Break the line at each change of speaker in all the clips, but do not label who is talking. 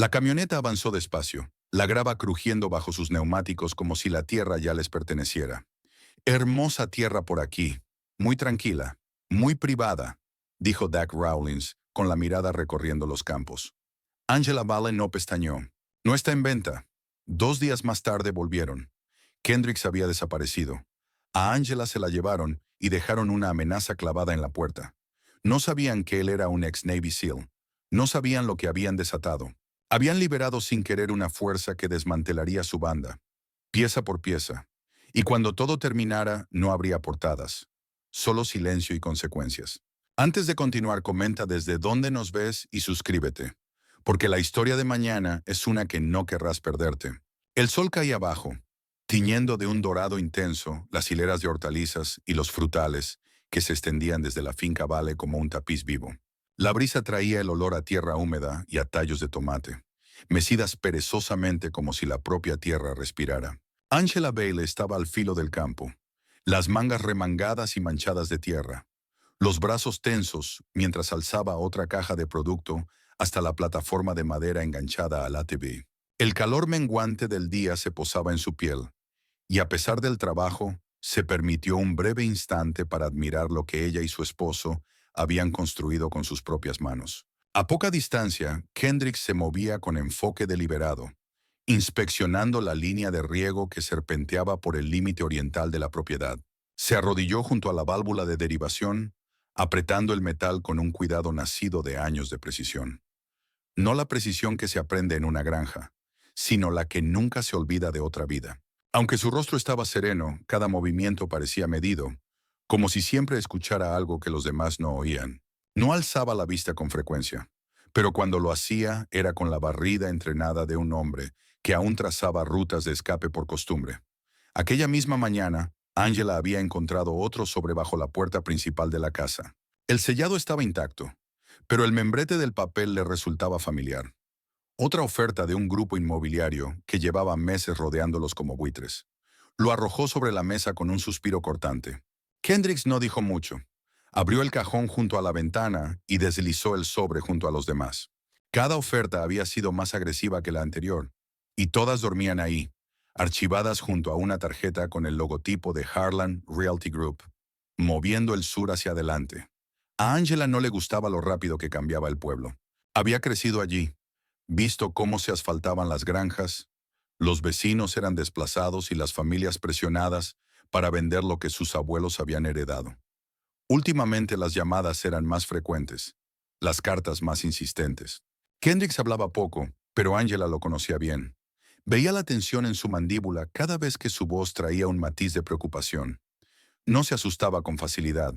La camioneta avanzó despacio, la grava crujiendo bajo sus neumáticos como si la tierra ya les perteneciera. Hermosa tierra por aquí, muy tranquila, muy privada, dijo Dak Rawlins, con la mirada recorriendo los campos. Angela Vale no pestañeó. No está en venta. 2 días más tarde volvieron. Kendricks había desaparecido. A Angela se la llevaron y dejaron una amenaza clavada en la puerta. No sabían que él era un ex Navy SEAL. No sabían lo que habían desatado. Habían liberado sin querer una fuerza que desmantelaría su banda, pieza por pieza. Y cuando todo terminara, no habría portadas. Solo silencio y consecuencias. Antes de continuar, comenta desde dónde nos ves y suscríbete. Porque la historia de mañana es una que no querrás perderte. El sol caía abajo, tiñendo de un dorado intenso las hileras de hortalizas y los frutales que se extendían desde la finca Vale como un tapiz vivo. La brisa traía el olor a tierra húmeda y a tallos de tomate, mecidas perezosamente como si la propia tierra respirara. Angela Bailey estaba al filo del campo, las mangas remangadas y manchadas de tierra, los brazos tensos mientras alzaba otra caja de producto hasta la plataforma de madera enganchada al ATV. El calor menguante del día se posaba en su piel, y a pesar del trabajo, se permitió un breve instante para admirar lo que ella y su esposo habían construido con sus propias manos. A poca distancia, Kendricks se movía con enfoque deliberado, inspeccionando la línea de riego que serpenteaba por el límite oriental de la propiedad. Se arrodilló junto a la válvula de derivación, apretando el metal con un cuidado nacido de años de precisión. No la precisión que se aprende en una granja, sino la que nunca se olvida de otra vida. Aunque su rostro estaba sereno, cada movimiento parecía medido, como si siempre escuchara algo que los demás no oían. No alzaba la vista con frecuencia, pero cuando lo hacía era con la barrida entrenada de un hombre que aún trazaba rutas de escape por costumbre. Aquella misma mañana, Angela había encontrado otro sobre bajo la puerta principal de la casa. El sellado estaba intacto, pero el membrete del papel le resultaba familiar. Otra oferta de un grupo inmobiliario que llevaba meses rodeándolos como buitres. Lo arrojó sobre la mesa con un suspiro cortante. Kendricks no dijo mucho. Abrió el cajón junto a la ventana y deslizó el sobre junto a los demás. Cada oferta había sido más agresiva que la anterior, y todas dormían ahí, archivadas junto a una tarjeta con el logotipo de Harlan Realty Group, moviendo el sur hacia adelante. A Angela no le gustaba lo rápido que cambiaba el pueblo. Había crecido allí, visto cómo se asfaltaban las granjas, los vecinos eran desplazados y las familias presionadas para vender lo que sus abuelos habían heredado. Últimamente las llamadas eran más frecuentes, las cartas más insistentes. Kendricks hablaba poco, pero Angela lo conocía bien. Veía la tensión en su mandíbula cada vez que su voz traía un matiz de preocupación. No se asustaba con facilidad,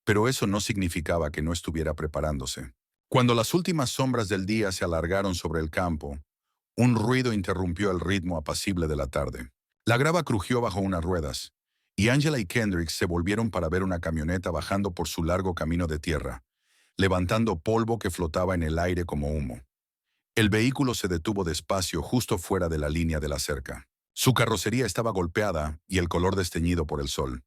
pero eso no significaba que no estuviera preparándose. Cuando las últimas sombras del día se alargaron sobre el campo, un ruido interrumpió el ritmo apacible de la tarde. La grava crujió bajo unas ruedas, y Angela y Kendricks se volvieron para ver una camioneta bajando por su largo camino de tierra, levantando polvo que flotaba en el aire como humo. El vehículo se detuvo despacio justo fuera de la línea de la cerca. Su carrocería estaba golpeada y el color desteñido por el sol.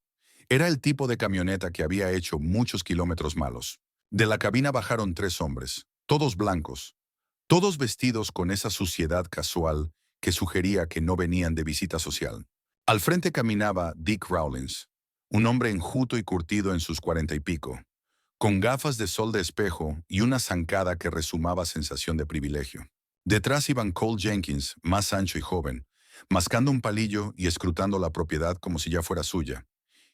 Era el tipo de camioneta que había hecho muchos kilómetros malos. De la cabina bajaron 3 hombres, todos blancos, todos vestidos con esa suciedad casual que sugería que no venían de visita social. Al frente caminaba Dick Rawlins, un hombre enjuto y curtido en sus 40 y pico, con gafas de sol de espejo y una zancada que resumaba sensación de privilegio. Detrás iban Cole Jenkins, más ancho y joven, mascando un palillo y escrutando la propiedad como si ya fuera suya.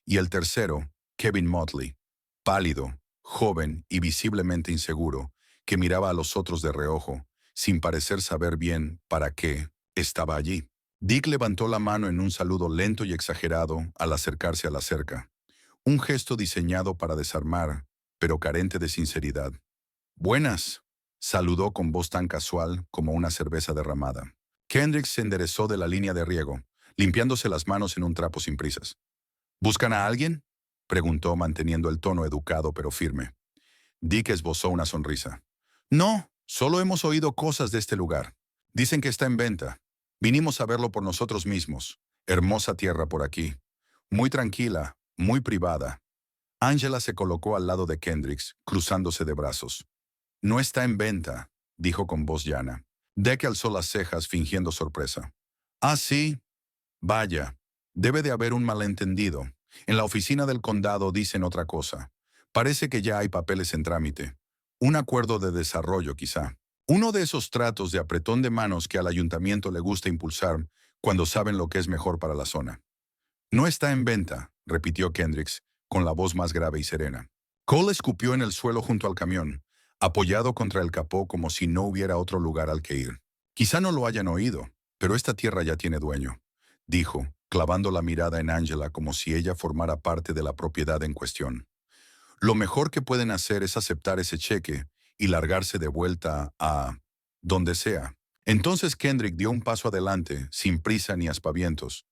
Y el tercero, Kevin Motley, pálido, joven y visiblemente inseguro, que miraba a los otros de reojo, sin parecer saber bien para qué estaba allí. Dick levantó la mano en un saludo lento y exagerado al acercarse a la cerca, un gesto diseñado para desarmar, pero carente de sinceridad. «Buenas», saludó con voz tan casual como una cerveza derramada. Kendricks se enderezó de la línea de riego, limpiándose las manos en un trapo sin prisas. «¿Buscan a alguien?», preguntó manteniendo el tono educado pero firme. Dick esbozó una sonrisa. «No, solo hemos oído cosas de este lugar. Dicen que está en venta. Vinimos a verlo por nosotros mismos. Hermosa tierra por aquí. Muy tranquila, muy privada». Angela se colocó al lado de Kendricks, cruzándose de brazos. «No está en venta», dijo con voz llana. Deck alzó las cejas fingiendo sorpresa. Ah, sí. Vaya. Debe de haber un malentendido. En la oficina del condado dicen otra cosa. Parece que ya hay papeles en trámite. Un acuerdo de desarrollo, quizá. Uno de esos tratos de apretón de manos que al ayuntamiento le gusta impulsar cuando saben lo que es mejor para la zona. No está en venta, repitió Kendricks, con la voz más grave y serena. Cole escupió en el suelo junto al camión, apoyado contra el capó como si no hubiera otro lugar al que ir. Quizá no lo hayan oído, pero esta tierra ya tiene dueño, dijo, clavando la mirada en Angela como si ella formara parte de la propiedad en cuestión. Lo mejor que pueden hacer es aceptar ese cheque y largarse de vuelta a donde sea. Entonces Kendrick dio un paso adelante, sin prisa ni aspavientos,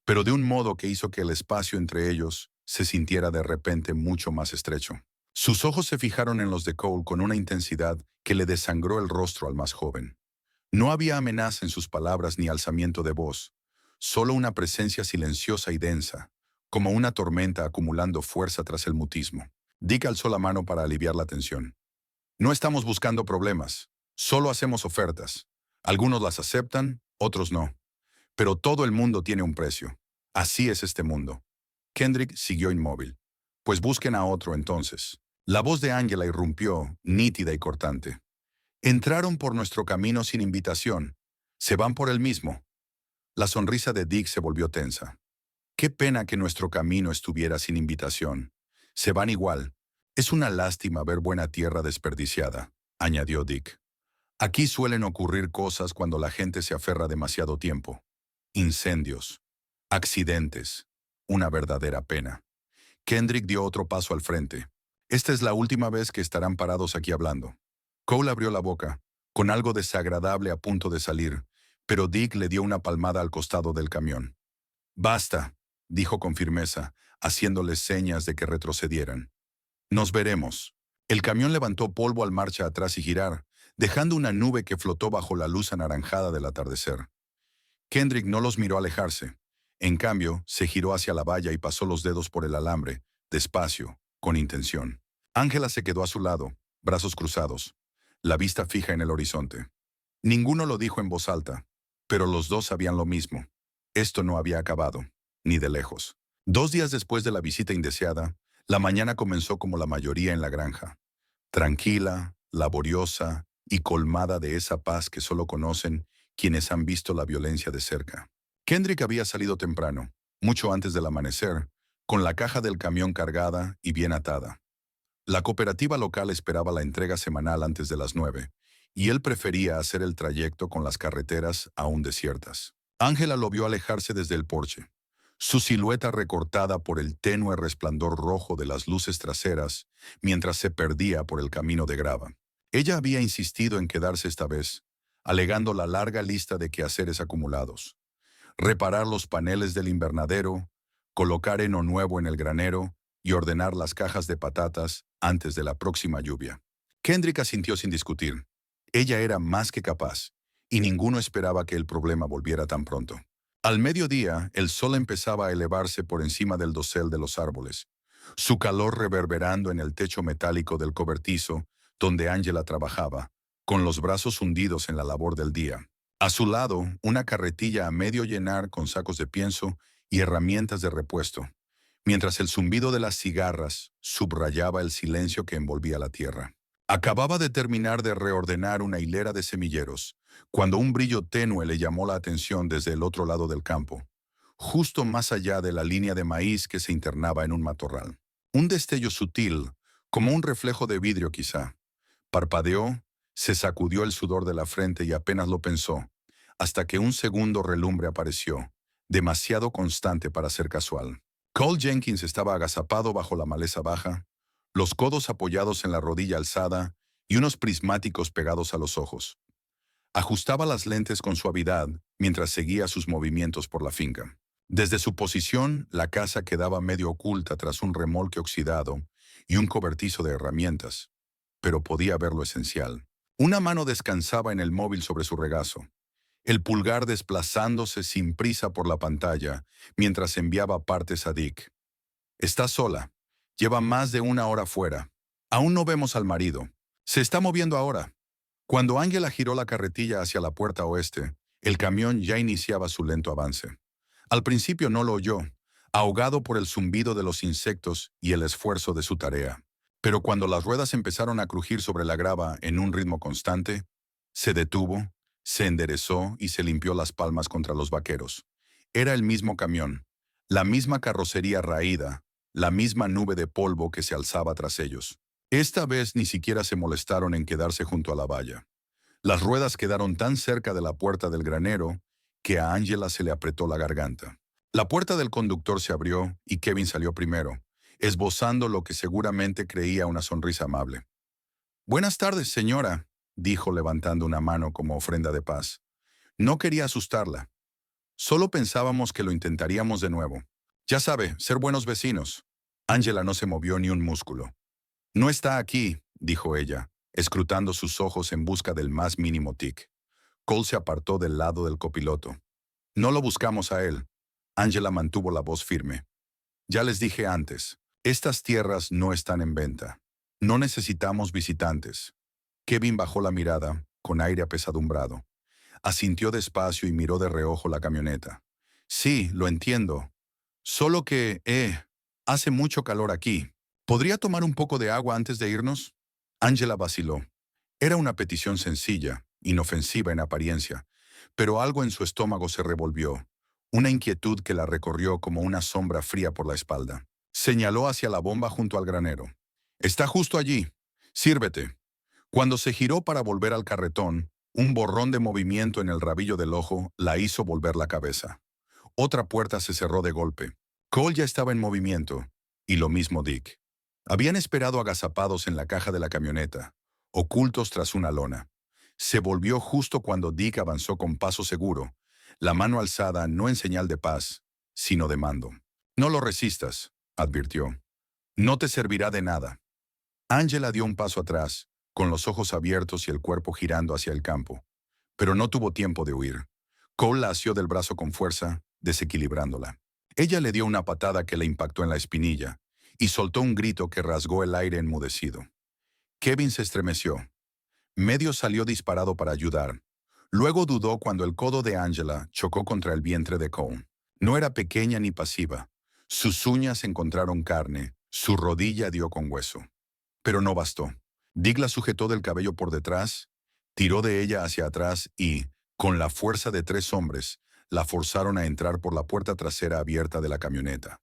pero de un modo que hizo que el espacio entre ellos se sintiera de repente mucho más estrecho. Sus ojos se fijaron en los de Cole con una intensidad que le desangró el rostro al más joven. No había amenaza en sus palabras ni alzamiento de voz, solo una presencia silenciosa y densa, como una tormenta acumulando fuerza tras el mutismo. Dick alzó la mano para aliviar la tensión. No estamos buscando problemas, solo hacemos ofertas. Algunos las aceptan, otros no. Pero todo el mundo tiene un precio. Así es este mundo. Kendrick siguió inmóvil. Pues busquen a otro entonces. La voz de Angela irrumpió, nítida y cortante. Entraron por nuestro camino sin invitación. Se van por el mismo. La sonrisa de Dick se volvió tensa. Qué pena que nuestro camino estuviera sin invitación. Se van igual. Es una lástima ver buena tierra desperdiciada, añadió Dick. Aquí suelen ocurrir cosas cuando la gente se aferra demasiado tiempo. Incendios, accidentes, una verdadera pena. Kendrick dio otro paso al frente. Esta es la última vez que estarán parados aquí hablando. Cole abrió la boca, con algo desagradable a punto de salir, pero Dick le dio una palmada al costado del camión. Basta, dijo con firmeza, haciéndoles señas de que retrocedieran. Nos veremos. El camión levantó polvo al marcha atrás y girar, dejando una nube que flotó bajo la luz anaranjada del atardecer. Kendrick no los miró alejarse. En cambio, se giró hacia la valla y pasó los dedos por el alambre, despacio, con intención. Ángela se quedó a su lado, brazos cruzados, la vista fija en el horizonte. Ninguno lo dijo en voz alta, pero los dos sabían lo mismo. Esto no había acabado, ni de lejos. 2 días después de la visita indeseada, la mañana comenzó como la mayoría en la granja. Tranquila, laboriosa y colmada de esa paz que solo conocen quienes han visto la violencia de cerca. Kendrick había salido temprano, mucho antes del amanecer, con la caja del camión cargada y bien atada. La cooperativa local esperaba la entrega semanal antes de las 9, y él prefería hacer el trayecto con las carreteras aún desiertas. Ángela lo vio alejarse desde el porche, su silueta recortada por el tenue resplandor rojo de las luces traseras mientras se perdía por el camino de grava. Ella había insistido en quedarse esta vez, alegando la larga lista de quehaceres acumulados. Reparar los paneles del invernadero, colocar heno nuevo en el granero y ordenar las cajas de patatas antes de la próxima lluvia. Kendrick asintió sin discutir. Ella era más que capaz, y ninguno esperaba que el problema volviera tan pronto. Al mediodía, el sol empezaba a elevarse por encima del dosel de los árboles, su calor reverberando en el techo metálico del cobertizo donde Angela trabajaba, con los brazos hundidos en la labor del día. A su lado, una carretilla a medio llenar con sacos de pienso y herramientas de repuesto, mientras el zumbido de las cigarras subrayaba el silencio que envolvía la tierra. Acababa de terminar de reordenar una hilera de semilleros, cuando un brillo tenue le llamó la atención desde el otro lado del campo, justo más allá de la línea de maíz que se internaba en un matorral. Un destello sutil, como un reflejo de vidrio quizá. Parpadeó, se sacudió el sudor de la frente y apenas lo pensó, hasta que un segundo relumbre apareció, demasiado constante para ser casual. Cole Jenkins estaba agazapado bajo la maleza baja, los codos apoyados en la rodilla alzada y unos prismáticos pegados a los ojos. Ajustaba las lentes con suavidad mientras seguía sus movimientos por la finca. Desde su posición, la casa quedaba medio oculta tras un remolque oxidado y un cobertizo de herramientas, pero podía ver lo esencial. Una mano descansaba en el móvil sobre su regazo, el pulgar desplazándose sin prisa por la pantalla mientras enviaba partes a Dick. Está sola. Lleva más de 1 hora fuera. Aún no vemos al marido. Se está moviendo ahora. Cuando Ángela giró la carretilla hacia la puerta oeste, el camión ya iniciaba su lento avance. Al principio no lo oyó, ahogado por el zumbido de los insectos y el esfuerzo de su tarea. Pero cuando las ruedas empezaron a crujir sobre la grava en un ritmo constante, se detuvo, se enderezó y se limpió las palmas contra los vaqueros. Era el mismo camión, la misma carrocería raída, la misma nube de polvo que se alzaba tras ellos. Esta vez ni siquiera se molestaron en quedarse junto a la valla. Las ruedas quedaron tan cerca de la puerta del granero que a Ángela se le apretó la garganta. La puerta del conductor se abrió y Kevin salió primero, esbozando lo que seguramente creía una sonrisa amable. «Buenas tardes, señora», dijo levantando una mano como ofrenda de paz. No quería asustarla. Solo pensábamos que lo intentaríamos de nuevo. Ya sabe, ser buenos vecinos. Ángela no se movió ni un músculo. «No está aquí», dijo ella, escrutando sus ojos en busca del más mínimo tic. Cole se apartó del lado del copiloto. «No lo buscamos a él». Ángela mantuvo la voz firme. «Ya les dije antes, estas tierras no están en venta. No necesitamos visitantes». Kevin bajó la mirada, con aire apesadumbrado. Asintió despacio y miró de reojo la camioneta. «Sí, lo entiendo. Solo que, hace mucho calor aquí. ¿Podría tomar un poco de agua antes de irnos?» Ángela vaciló. Era una petición sencilla, inofensiva en apariencia, pero algo en su estómago se revolvió, una inquietud que la recorrió como una sombra fría por la espalda. Señaló hacia la bomba junto al granero. «Está justo allí. Sírvete». Cuando se giró para volver al carretón, un borrón de movimiento en el rabillo del ojo la hizo volver la cabeza. Otra puerta se cerró de golpe. Cole ya estaba en movimiento, y lo mismo Dick. Habían esperado agazapados en la caja de la camioneta, ocultos tras una lona. Se volvió justo cuando Dick avanzó con paso seguro, la mano alzada no en señal de paz, sino de mando. «No lo resistas», advirtió. «No te servirá de nada». Ángela dio un paso atrás, con los ojos abiertos y el cuerpo girando hacia el campo. Pero no tuvo tiempo de huir. Cole la asió del brazo con fuerza, desequilibrándola. Ella le dio una patada que le impactó en la espinilla, y soltó un grito que rasgó el aire enmudecido. Kevin se estremeció. Medio salió disparado para ayudar. Luego dudó cuando el codo de Ángela chocó contra el vientre de Cole. No era pequeña ni pasiva. Sus uñas encontraron carne, su rodilla dio con hueso. Pero no bastó. Dick la sujetó del cabello por detrás, tiró de ella hacia atrás y, con la fuerza de 3 hombres, la forzaron a entrar por la puerta trasera abierta de la camioneta.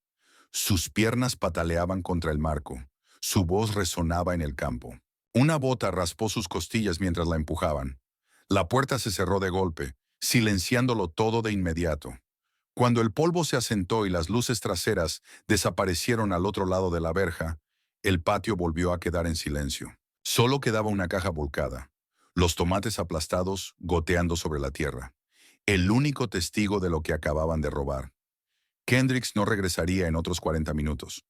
Sus piernas pataleaban contra el marco. Su voz resonaba en el campo. Una bota raspó sus costillas mientras la empujaban. La puerta se cerró de golpe, silenciándolo todo de inmediato. Cuando el polvo se asentó y las luces traseras desaparecieron al otro lado de la verja, el patio volvió a quedar en silencio. Solo quedaba una caja volcada, los tomates aplastados goteando sobre la tierra. El único testigo de lo que acababan de robar. Kendricks no regresaría en otros 40 minutos.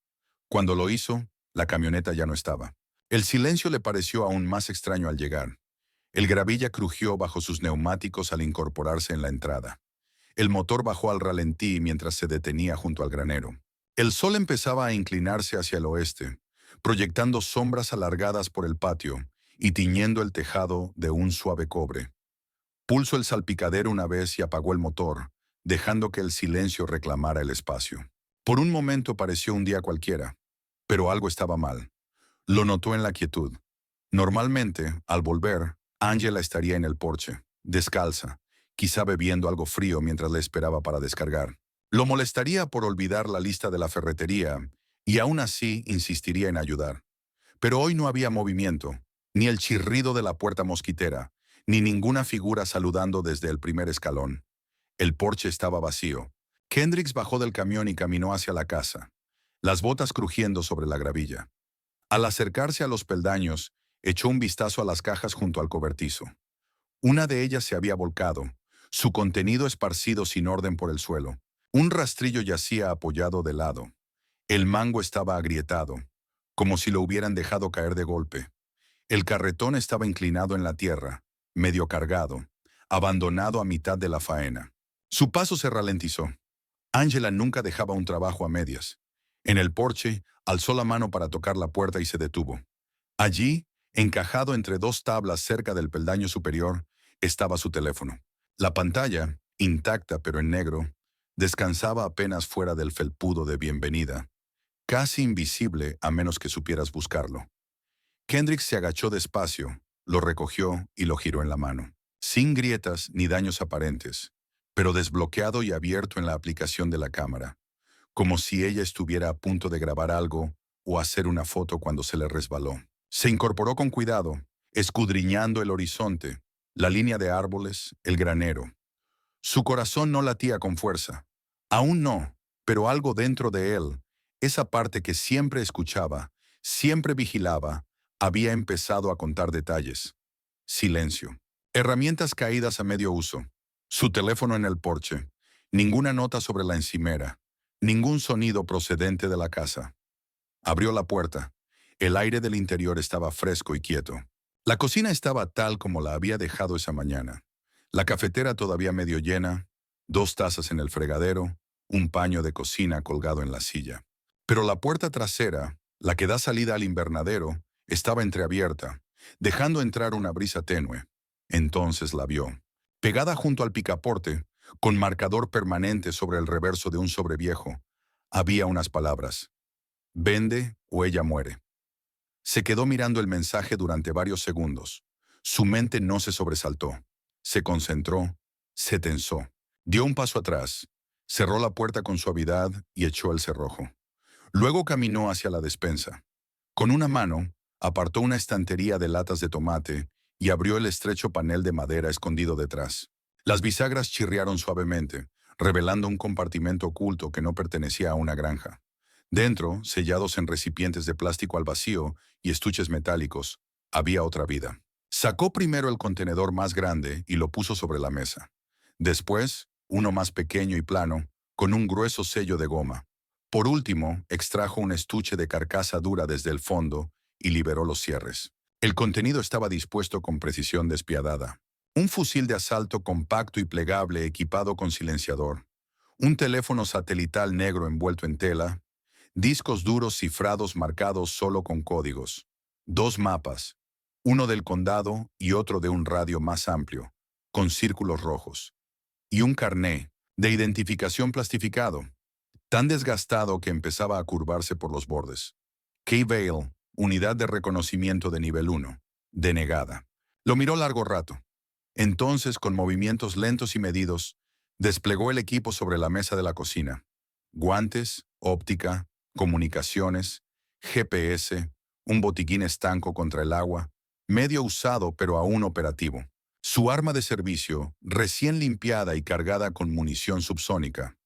Cuando lo hizo, la camioneta ya no estaba. El silencio le pareció aún más extraño al llegar. El gravilla crujió bajo sus neumáticos al incorporarse en la entrada. El motor bajó al ralentí mientras se detenía junto al granero. El sol empezaba a inclinarse hacia el oeste, proyectando sombras alargadas por el patio y tiñendo el tejado de un suave cobre. Pulsó el salpicadero una vez y apagó el motor, dejando que el silencio reclamara el espacio. Por un momento pareció un día cualquiera, pero algo estaba mal. Lo notó en la quietud. Normalmente, al volver, Ángela estaría en el porche, descalza, quizá bebiendo algo frío mientras le esperaba para descargar. Lo molestaría por olvidar la lista de la ferretería, y aún así insistiría en ayudar. Pero hoy no había movimiento, ni el chirrido de la puerta mosquitera, ni ninguna figura saludando desde el primer escalón. El porche estaba vacío. Kendricks bajó del camión y caminó hacia la casa, las botas crujiendo sobre la gravilla. Al acercarse a los peldaños, echó un vistazo a las cajas junto al cobertizo. Una de ellas se había volcado, su contenido esparcido sin orden por el suelo. Un rastrillo yacía apoyado de lado. El mango estaba agrietado, como si lo hubieran dejado caer de golpe. El carretón estaba inclinado en la tierra, medio cargado, abandonado a mitad de la faena. Su paso se ralentizó. Ángela nunca dejaba un trabajo a medias. En el porche, alzó la mano para tocar la puerta y se detuvo. Allí, Encajado entre dos tablas cerca del peldaño superior estaba su teléfono. La pantalla, intacta pero en negro, descansaba apenas fuera del felpudo de bienvenida, casi invisible a menos que supieras buscarlo. Kendrick se agachó despacio, lo recogió y lo giró en la mano, sin grietas ni daños aparentes, pero desbloqueado y abierto en la aplicación de la cámara, como si ella estuviera a punto de grabar algo o hacer una foto cuando se le resbaló. Se incorporó con cuidado, escudriñando el horizonte, la línea de árboles, el granero. Su corazón no latía con fuerza. Aún no, pero algo dentro de él, esa parte que siempre escuchaba, siempre vigilaba, había empezado a contar detalles. Silencio. Herramientas caídas a medio uso. Su teléfono en el porche. Ninguna nota sobre la encimera. Ningún sonido procedente de la casa. Abrió la puerta. El aire del interior estaba fresco y quieto. La cocina estaba tal como la había dejado esa mañana. La cafetera todavía medio llena, 2 tazas en el fregadero, un paño de cocina colgado en la silla. Pero la puerta trasera, la que da salida al invernadero, estaba entreabierta, dejando entrar una brisa tenue. Entonces la vio. Pegada junto al picaporte, con marcador permanente sobre el reverso de un sobreviejo, había unas palabras. Vende o ella muere. Se quedó mirando el mensaje durante varios segundos. Su mente no se sobresaltó. Se concentró, se tensó. Dio un paso atrás, cerró la puerta con suavidad y echó el cerrojo. Luego caminó hacia la despensa. Con una mano, apartó una estantería de latas de tomate y abrió el estrecho panel de madera escondido detrás. Las bisagras chirriaron suavemente, revelando un compartimento oculto que no pertenecía a una granja. Dentro, sellados en recipientes de plástico al vacío y estuches metálicos, había otra vida. Sacó primero el contenedor más grande y lo puso sobre la mesa. Después, uno más pequeño y plano, con un grueso sello de goma. Por último, extrajo un estuche de carcasa dura desde el fondo y liberó los cierres. El contenido estaba dispuesto con precisión despiadada. Un fusil de asalto compacto y plegable equipado con silenciador. Un teléfono satelital negro envuelto en tela. Discos duros cifrados marcados solo con códigos. 2 mapas, uno del condado y otro de un radio más amplio, con círculos rojos. Y un carné de identificación plastificado, tan desgastado que empezaba a curvarse por los bordes. K-Vale, unidad de reconocimiento de nivel 1, denegada. Lo miró largo rato. Entonces, con movimientos lentos y medidos, desplegó el equipo sobre la mesa de la cocina. Guantes, óptica, comunicaciones, GPS, un botiquín estanco contra el agua, medio usado pero aún operativo. Su arma de servicio, recién limpiada y cargada con munición subsónica.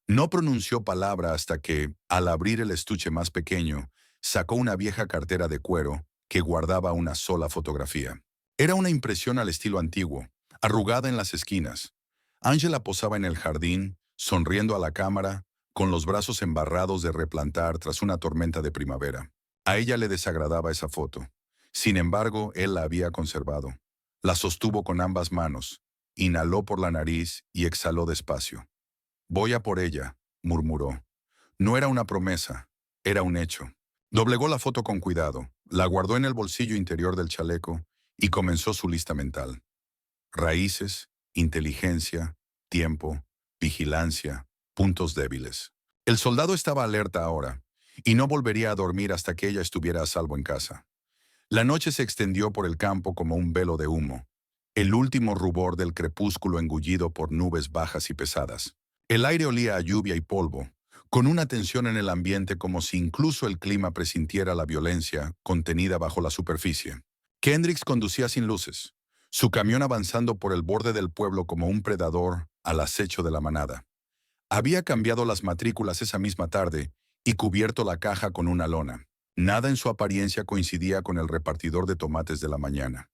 No pronunció palabra hasta que, al abrir el estuche más pequeño, sacó una vieja cartera de cuero que guardaba una sola fotografía. Era una impresión al estilo antiguo, arrugada en las esquinas. Angela posaba en el jardín, sonriendo a la cámara, con los brazos embarrados de replantar tras una tormenta de primavera. A ella le desagradaba esa foto. Sin embargo, él la había conservado. La sostuvo con ambas manos, inhaló por la nariz y exhaló despacio. «Voy a por ella», murmuró. No era una promesa, era un hecho. Doblegó la foto con cuidado, la guardó en el bolsillo interior del chaleco y comenzó su lista mental. Raíces, inteligencia, tiempo, vigilancia, puntos débiles. El soldado estaba alerta ahora, y no volvería a dormir hasta que ella estuviera a salvo en casa. La noche se extendió por el campo como un velo de humo, el último rubor del crepúsculo engullido por nubes bajas y pesadas. El aire olía a lluvia y polvo, con una tensión en el ambiente como si incluso el clima presintiera la violencia contenida bajo la superficie. Kendricks conducía sin luces, su camión avanzando por el borde del pueblo como un predador al acecho de la manada. Había cambiado las matrículas esa misma tarde y cubierto la caja con una lona. Nada en su apariencia coincidía con el repartidor de tomates de la mañana.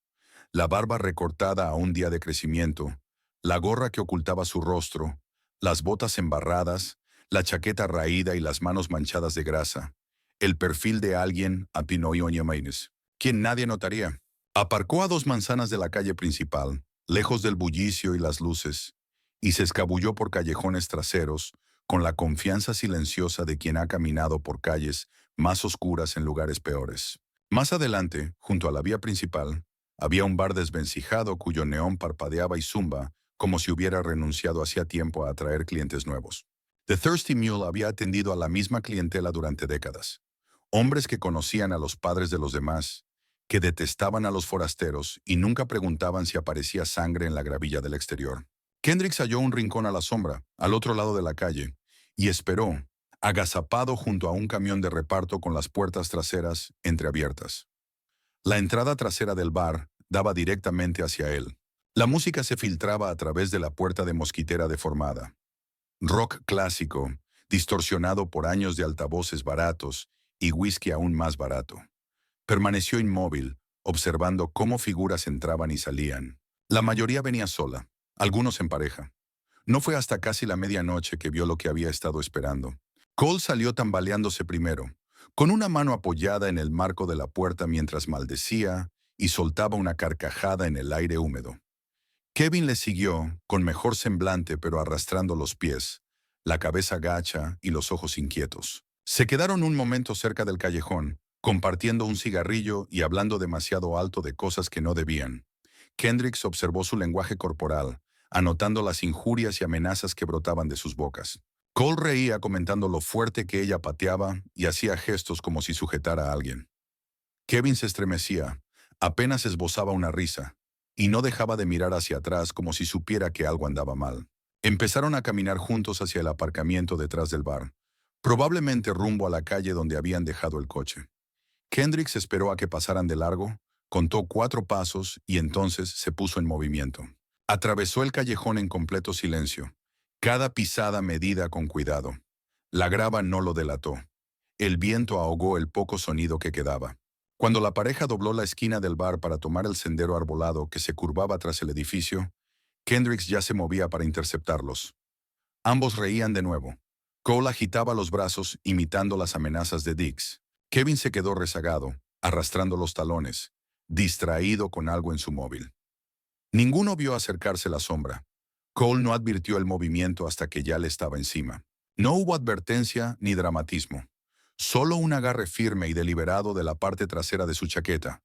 La barba recortada a un día de crecimiento, la gorra que ocultaba su rostro, las botas embarradas, la chaqueta raída y las manos manchadas de grasa. El perfil de alguien a Pinoyonyamaines, quien nadie notaría. Aparcó a 2 manzanas de la calle principal, lejos del bullicio y las luces, y se escabulló por callejones traseros con la confianza silenciosa de quien ha caminado por calles más oscuras en lugares peores. Más adelante, junto a la vía principal, había un bar desvencijado cuyo neón parpadeaba y zumba como si hubiera renunciado hacía tiempo a atraer clientes nuevos. The Thirsty Mule había atendido a la misma clientela durante décadas. Hombres que conocían a los padres de los demás, que detestaban a los forasteros y nunca preguntaban si aparecía sangre en la gravilla del exterior. Kendricks halló un rincón a la sombra, al otro lado de la calle, y esperó, agazapado junto a un camión de reparto con las puertas traseras entreabiertas. La entrada trasera del bar daba directamente hacia él. La música se filtraba a través de la puerta de mosquitera deformada. Rock clásico, distorsionado por años de altavoces baratos y whisky aún más barato. Permaneció inmóvil, observando cómo figuras entraban y salían. La mayoría venía sola, algunos en pareja. No fue hasta casi la medianoche que vio lo que había estado esperando. Cole salió tambaleándose primero, con una mano apoyada en el marco de la puerta mientras maldecía y soltaba una carcajada en el aire húmedo. Kevin le siguió, con mejor semblante pero arrastrando los pies, la cabeza gacha y los ojos inquietos. Se quedaron un momento cerca del callejón, compartiendo un cigarrillo y hablando demasiado alto de cosas que no debían. Kendricks observó su lenguaje corporal, anotando las injurias y amenazas que brotaban de sus bocas. Cole reía comentando lo fuerte que ella pateaba y hacía gestos como si sujetara a alguien. Kevin se estremecía, apenas esbozaba una risa, y no dejaba de mirar hacia atrás como si supiera que algo andaba mal. Empezaron a caminar juntos hacia el aparcamiento detrás del bar, probablemente rumbo a la calle donde habían dejado el coche. Kendricks esperó a que pasaran de largo, contó 4 pasos y entonces se puso en movimiento. Atravesó el callejón en completo silencio, cada pisada medida con cuidado. La grava no lo delató. El viento ahogó el poco sonido que quedaba. Cuando la pareja dobló la esquina del bar para tomar el sendero arbolado que se curvaba tras el edificio, Kendricks ya se movía para interceptarlos. Ambos reían de nuevo. Cole agitaba los brazos imitando las amenazas de Dix. Kevin se quedó rezagado, arrastrando los talones, distraído con algo en su móvil. Ninguno vio acercarse la sombra. Cole no advirtió el movimiento hasta que ya le estaba encima. No hubo advertencia ni dramatismo. Solo un agarre firme y deliberado de la parte trasera de su chaqueta,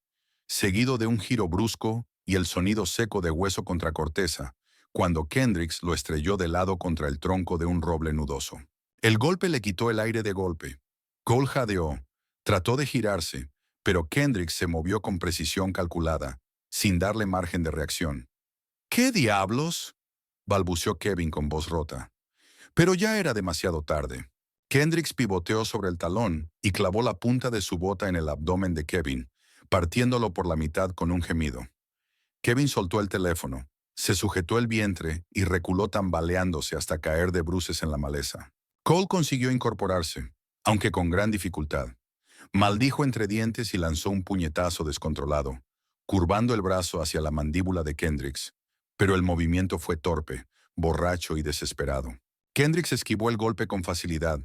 seguido de un giro brusco y el sonido seco de hueso contra corteza, cuando Kendricks lo estrelló de lado contra el tronco de un roble nudoso. El golpe le quitó el aire de golpe. Cole jadeó, trató de girarse, pero Kendricks se movió con precisión calculada, sin darle margen de reacción. ¿Qué diablos?, balbuceó Kevin con voz rota. Pero ya era demasiado tarde. Kendricks pivoteó sobre el talón y clavó la punta de su bota en el abdomen de Kevin, partiéndolo por la mitad con un gemido. Kevin soltó el teléfono, se sujetó el vientre y reculó tambaleándose hasta caer de bruces en la maleza. Cole consiguió incorporarse, aunque con gran dificultad. Maldijo entre dientes y lanzó un puñetazo descontrolado, curvando el brazo hacia la mandíbula de Kendricks, pero el movimiento fue torpe, borracho y desesperado. Kendricks esquivó el golpe con facilidad.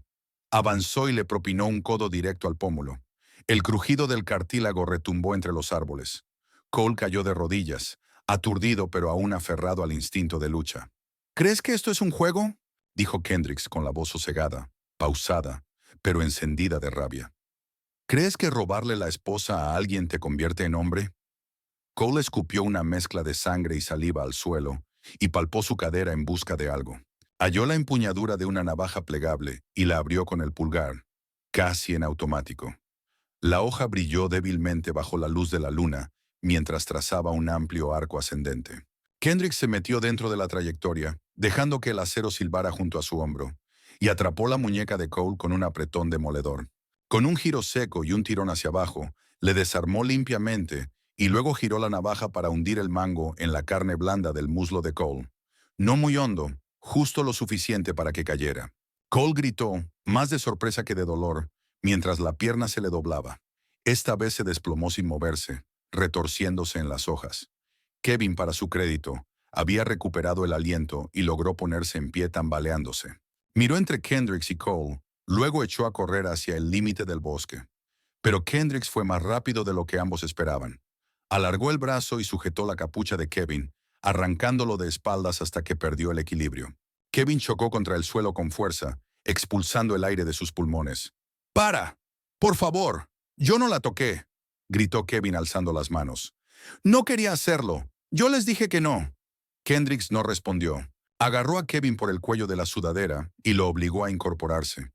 Avanzó y le propinó un codo directo al pómulo. El crujido del cartílago retumbó entre los árboles. Cole cayó de rodillas, aturdido pero aún aferrado al instinto de lucha. ¿Crees que esto es un juego?, dijo Kendricks con la voz sosegada, pausada, pero encendida de rabia. ¿Crees que robarle la esposa a alguien te convierte en hombre? Cole escupió una mezcla de sangre y saliva al suelo y palpó su cadera en busca de algo. Halló la empuñadura de una navaja plegable y la abrió con el pulgar, casi en automático. La hoja brilló débilmente bajo la luz de la luna mientras trazaba un amplio arco ascendente. Kendrick se metió dentro de la trayectoria, dejando que el acero silbara junto a su hombro, y atrapó la muñeca de Cole con un apretón demoledor. Con un giro seco y un tirón hacia abajo, le desarmó limpiamente y luego giró la navaja para hundir el mango en la carne blanda del muslo de Cole. No muy hondo, justo lo suficiente para que cayera. Cole gritó, más de sorpresa que de dolor, mientras la pierna se le doblaba. Esta vez se desplomó sin moverse, retorciéndose en las hojas. Kevin, para su crédito, había recuperado el aliento y logró ponerse en pie tambaleándose. Miró entre Kendricks y Cole, luego echó a correr hacia el límite del bosque. Pero Kendricks fue más rápido de lo que ambos esperaban. Alargó el brazo y sujetó la capucha de Kevin, arrancándolo de espaldas hasta que perdió el equilibrio. Kevin chocó contra el suelo con fuerza, expulsando el aire de sus pulmones. ¡Para! ¡Por favor! ¡Yo no la toqué! gritó Kevin alzando las manos. No quería hacerlo. Yo les dije que no. Kendricks no respondió. Agarró a Kevin por el cuello de la sudadera y lo obligó a incorporarse,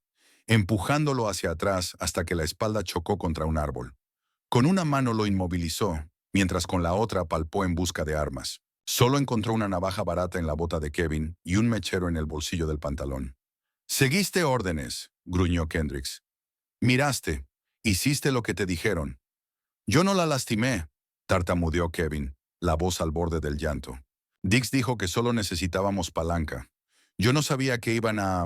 empujándolo hacia atrás hasta que la espalda chocó contra un árbol. Con una mano lo inmovilizó, mientras con la otra palpó en busca de armas. Solo encontró una navaja barata en la bota de Kevin y un mechero en el bolsillo del pantalón. «Seguiste órdenes», gruñó Kendricks. «Miraste. Hiciste lo que te dijeron». «Yo no la lastimé», tartamudeó Kevin, la voz al borde del llanto. «Dix dijo que solo necesitábamos palanca. Yo no sabía que iban a...»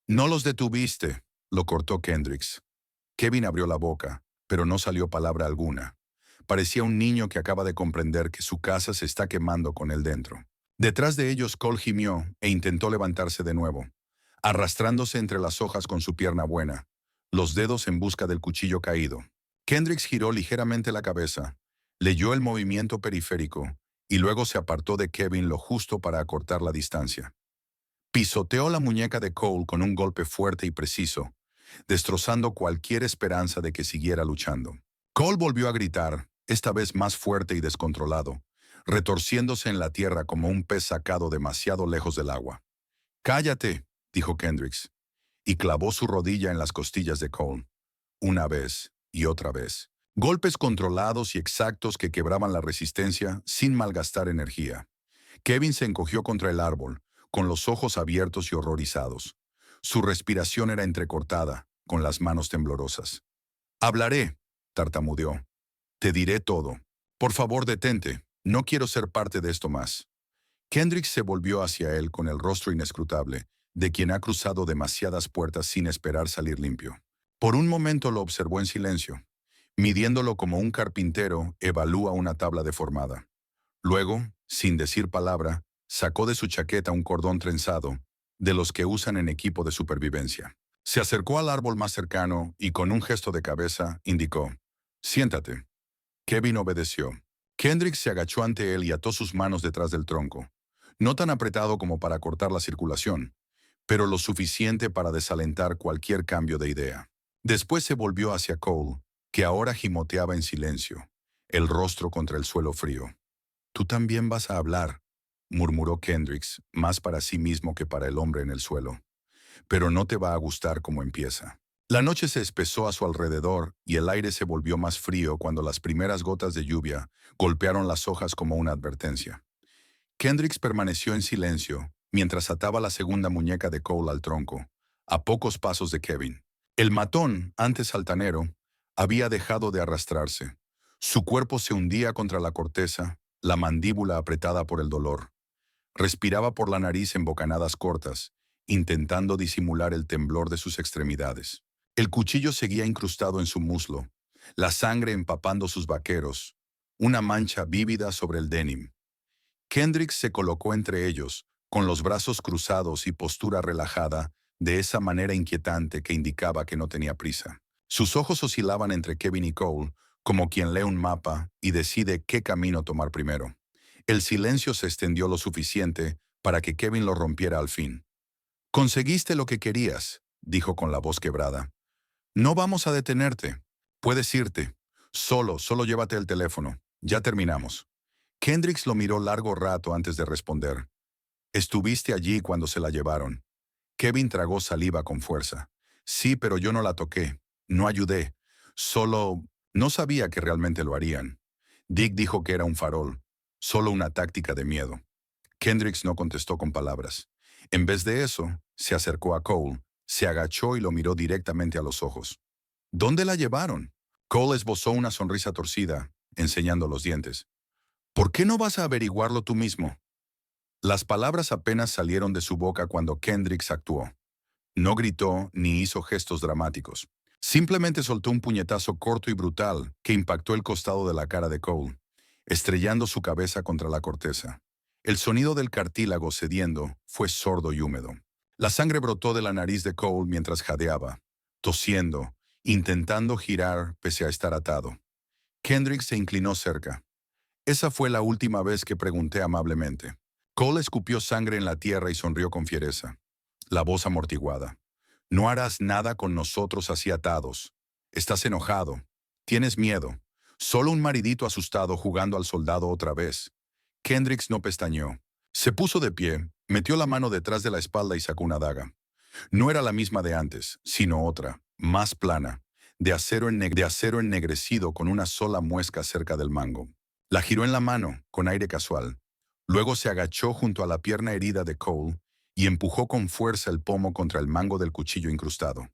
«No los detuviste», lo cortó Kendricks. Kevin abrió la boca, pero no salió palabra alguna. Parecía un niño que acaba de comprender que su casa se está quemando con él dentro. Detrás de ellos Cole gimió e intentó levantarse de nuevo, arrastrándose entre las hojas con su pierna buena, los dedos en busca del cuchillo caído. Kendricks giró ligeramente la cabeza, leyó el movimiento periférico y luego se apartó de Kevin lo justo para acortar la distancia. Pisoteó la muñeca de Cole con un golpe fuerte y preciso, destrozando cualquier esperanza de que siguiera luchando. Cole volvió a gritar, esta vez más fuerte y descontrolado, retorciéndose en la tierra como un pez sacado demasiado lejos del agua. «Cállate», dijo Kendricks, y clavó su rodilla en las costillas de Cole. Una vez y otra vez. Golpes controlados y exactos que quebraban la resistencia sin malgastar energía. Kevin se encogió contra el árbol, con los ojos abiertos y horrorizados. Su respiración era entrecortada, con las manos temblorosas. «Hablaré», tartamudeó. «Te diré todo. Por favor, detente. No quiero ser parte de esto más». Kendricks se volvió hacia él con el rostro inescrutable, de quien ha cruzado demasiadas puertas sin esperar salir limpio. Por un momento lo observó en silencio, midiéndolo como un carpintero evalúa una tabla deformada. Luego, sin decir palabra, sacó de su chaqueta un cordón trenzado, de los que usan en equipo de supervivencia. Se acercó al árbol más cercano y con un gesto de cabeza indicó, «Siéntate». Kevin obedeció. Kendricks se agachó ante él y ató sus manos detrás del tronco. No tan apretado como para cortar la circulación, pero lo suficiente para desalentar cualquier cambio de idea. Después se volvió hacia Cole, que ahora gimoteaba en silencio, el rostro contra el suelo frío. «Tú también vas a hablar», murmuró Kendricks, más para sí mismo que para el hombre en el suelo. «Pero no te va a gustar cómo empieza». La noche se espesó a su alrededor y el aire se volvió más frío cuando las primeras gotas de lluvia golpearon las hojas como una advertencia. Kendricks permaneció en silencio mientras ataba la segunda muñeca de Cole al tronco, a pocos pasos de Kevin. El matón, antes altanero, había dejado de arrastrarse. Su cuerpo se hundía contra la corteza, la mandíbula apretada por el dolor. Respiraba por la nariz en bocanadas cortas, intentando disimular el temblor de sus extremidades. El cuchillo seguía incrustado en su muslo, la sangre empapando sus vaqueros, una mancha vívida sobre el denim. Kendricks se colocó entre ellos, con los brazos cruzados y postura relajada, de esa manera inquietante que indicaba que no tenía prisa. Sus ojos oscilaban entre Kevin y Cole, como quien lee un mapa y decide qué camino tomar primero. El silencio se extendió lo suficiente para que Kevin lo rompiera al fin. «Conseguiste lo que querías», dijo con la voz quebrada. «No vamos a detenerte. Puedes irte. Solo llévate el teléfono. Ya terminamos». Kendricks lo miró largo rato antes de responder. «Estuviste allí cuando se la llevaron». Kevin tragó saliva con fuerza. «Sí, pero yo no la toqué. No ayudé. Solo... no sabía que realmente lo harían. Dick dijo que era un farol. Solo una táctica de miedo». Kendricks no contestó con palabras. En vez de eso, se acercó a Cole, se agachó y lo miró directamente a los ojos. «¿Dónde la llevaron?» Cole esbozó una sonrisa torcida, enseñando los dientes. «¿Por qué no vas a averiguarlo tú mismo?» Las palabras apenas salieron de su boca cuando Kendricks actuó. No gritó ni hizo gestos dramáticos. Simplemente soltó un puñetazo corto y brutal que impactó el costado de la cara de Cole, estrellando su cabeza contra la corteza. El sonido del cartílago cediendo fue sordo y húmedo. La sangre brotó de la nariz de Cole mientras jadeaba, tosiendo, intentando girar pese a estar atado. Kendricks se inclinó cerca. «Esa fue la última vez que pregunté amablemente». Cole escupió sangre en la tierra y sonrió con fiereza, la voz amortiguada. «No harás nada con nosotros así atados. Estás enojado. Tienes miedo. Solo un maridito asustado jugando al soldado otra vez. Kendricks no pestañeó. Se puso de pie, metió la mano detrás de la espalda y sacó una daga. No era la misma de antes, sino otra, más plana, de acero ennegrecido con una sola muesca cerca del mango. La giró en la mano, con aire casual. Luego se agachó junto a la pierna herida de Cole y empujó con fuerza el pomo contra el mango del cuchillo incrustado.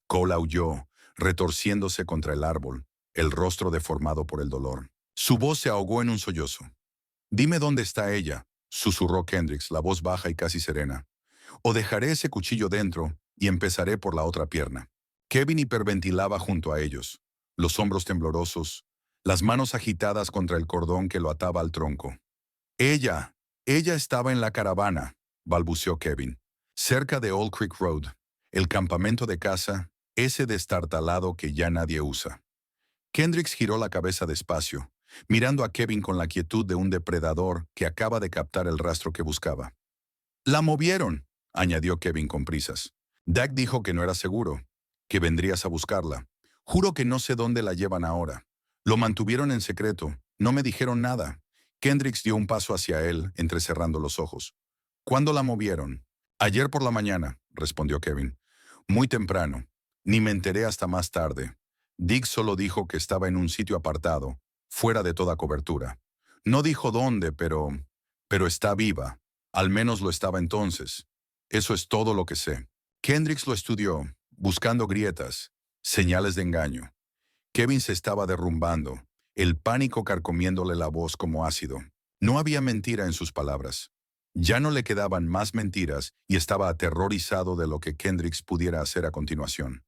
Cole aulló, retorciéndose contra el árbol, el rostro deformado por el dolor. Su voz se ahogó en un sollozo. «Dime dónde está ella», susurró Kendricks, la voz baja y casi serena. «O dejaré ese cuchillo dentro y empezaré por la otra pierna». Kevin hiperventilaba junto a ellos, los hombros temblorosos, las manos agitadas contra el cordón que lo ataba al tronco. «Ella estaba en la caravana», balbuceó Kevin. «Cerca de Old Creek Road, el campamento de caza, ese destartalado que ya nadie usa». Kendricks giró la cabeza despacio, mirando a Kevin con la quietud de un depredador que acaba de captar el rastro que buscaba. «La movieron», añadió Kevin con prisas. «Dak dijo que no era seguro, que vendrías a buscarla. Juro que no sé dónde la llevan ahora. Lo mantuvieron en secreto, no me dijeron nada». Kendricks dio un paso hacia él, entrecerrando los ojos. «¿Cuándo la movieron?» «Ayer por la mañana», respondió Kevin. «Muy temprano. Ni me enteré hasta más tarde. Dick solo dijo que estaba en un sitio apartado, fuera de toda cobertura. No dijo dónde, pero está viva. Al menos lo estaba entonces. Eso es todo lo que sé». Kendricks lo estudió, buscando grietas, señales de engaño. Kevin se estaba derrumbando, el pánico carcomiéndole la voz como ácido. No había mentira en sus palabras. Ya no le quedaban más mentiras y estaba aterrorizado de lo que Kendricks pudiera hacer a continuación.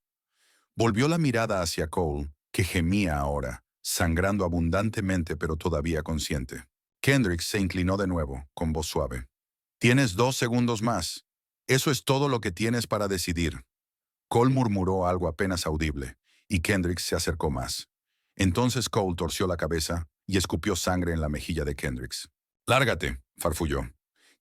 Volvió la mirada hacia Cole, que gemía ahora, sangrando abundantemente pero todavía consciente. Kendricks se inclinó de nuevo, con voz suave. «Tienes 2 segundos más. Eso es todo lo que tienes para decidir». Cole murmuró algo apenas audible, y Kendricks se acercó más. Entonces Cole torció la cabeza y escupió sangre en la mejilla de Kendricks. «Lárgate», farfulló.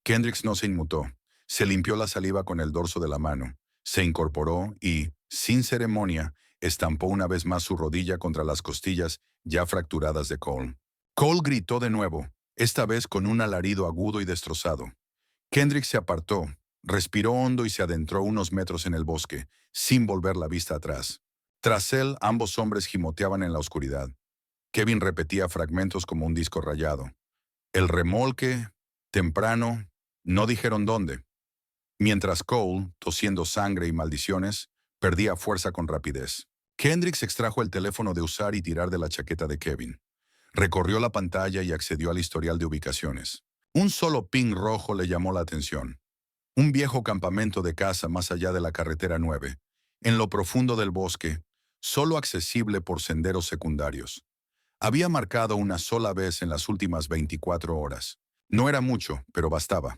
Kendricks no se inmutó. Se limpió la saliva con el dorso de la mano, se incorporó y, sin ceremonia, estampó una vez más su rodilla contra las costillas ya fracturadas de Cole. Cole gritó de nuevo, esta vez con un alarido agudo y destrozado. Kendricks se apartó, respiró hondo y se adentró unos metros en el bosque, sin volver la vista atrás. Tras él, ambos hombres gimoteaban en la oscuridad. Kevin repetía fragmentos como un disco rayado. «El remolque, temprano, no dijeron dónde». Mientras Cole, tosiendo sangre y maldiciones, perdía fuerza con rapidez. Kendricks extrajo el teléfono de usar y tirar de la chaqueta de Kevin. Recorrió la pantalla y accedió al historial de ubicaciones. Un solo ping rojo le llamó la atención. Un viejo campamento de caza más allá de la carretera 9, en lo profundo del bosque, solo accesible por senderos secundarios. Había marcado una sola vez en las últimas 24 horas. No era mucho, pero bastaba.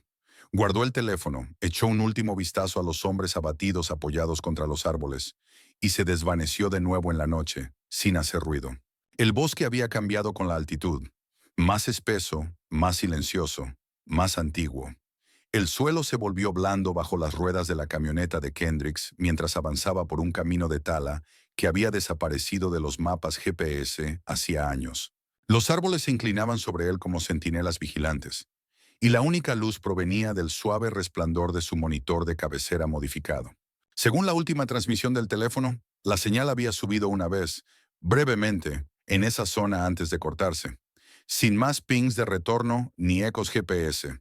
Guardó el teléfono, echó un último vistazo a los hombres abatidos apoyados contra los árboles, y se desvaneció de nuevo en la noche, sin hacer ruido. El bosque había cambiado con la altitud. Más espeso, más silencioso, más antiguo. El suelo se volvió blando bajo las ruedas de la camioneta de Kendricks mientras avanzaba por un camino de tala que había desaparecido de los mapas GPS hacía años. Los árboles se inclinaban sobre él como centinelas vigilantes, y la única luz provenía del suave resplandor de su monitor de cabecera modificado. Según la última transmisión del teléfono, la señal había subido una vez, brevemente, en esa zona antes de cortarse, sin más pings de retorno ni ecos GPS.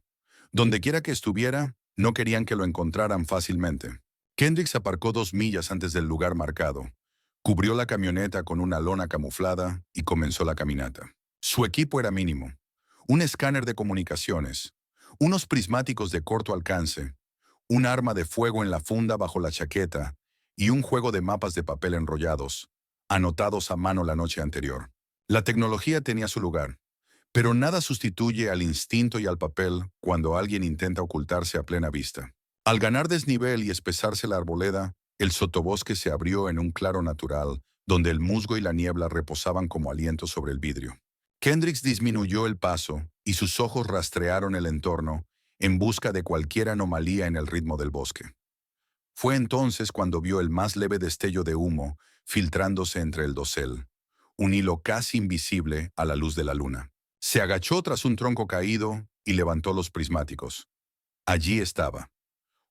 Dondequiera que estuviera, no querían que lo encontraran fácilmente. Kendricks aparcó 2 millas antes del lugar marcado, cubrió la camioneta con una lona camuflada y comenzó la caminata. Su equipo era mínimo. Un escáner de comunicaciones, unos prismáticos de corto alcance, un arma de fuego en la funda bajo la chaqueta y un juego de mapas de papel enrollados, anotados a mano la noche anterior. La tecnología tenía su lugar, pero nada sustituye al instinto y al papel cuando alguien intenta ocultarse a plena vista. Al ganar desnivel y espesarse la arboleda, el sotobosque se abrió en un claro natural, donde el musgo y la niebla reposaban como aliento sobre el vidrio. Kendricks disminuyó el paso y sus ojos rastrearon el entorno en busca de cualquier anomalía en el ritmo del bosque. Fue entonces cuando vio el más leve destello de humo filtrándose entre el dosel, un hilo casi invisible a la luz de la luna. Se agachó tras un tronco caído y levantó los prismáticos. Allí estaba,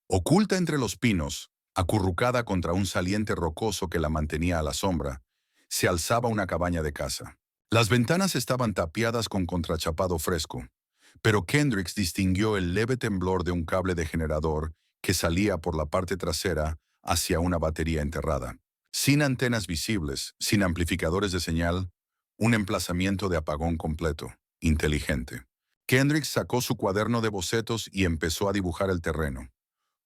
oculta entre los pinos, acurrucada contra un saliente rocoso que la mantenía a la sombra, se alzaba una cabaña de caza. Las ventanas estaban tapiadas con contrachapado fresco, pero Kendricks distinguió el leve temblor de un cable de generador que salía por la parte trasera hacia una batería enterrada. Sin antenas visibles, sin amplificadores de señal, un emplazamiento de apagón completo, inteligente. Kendricks sacó su cuaderno de bocetos y empezó a dibujar el terreno.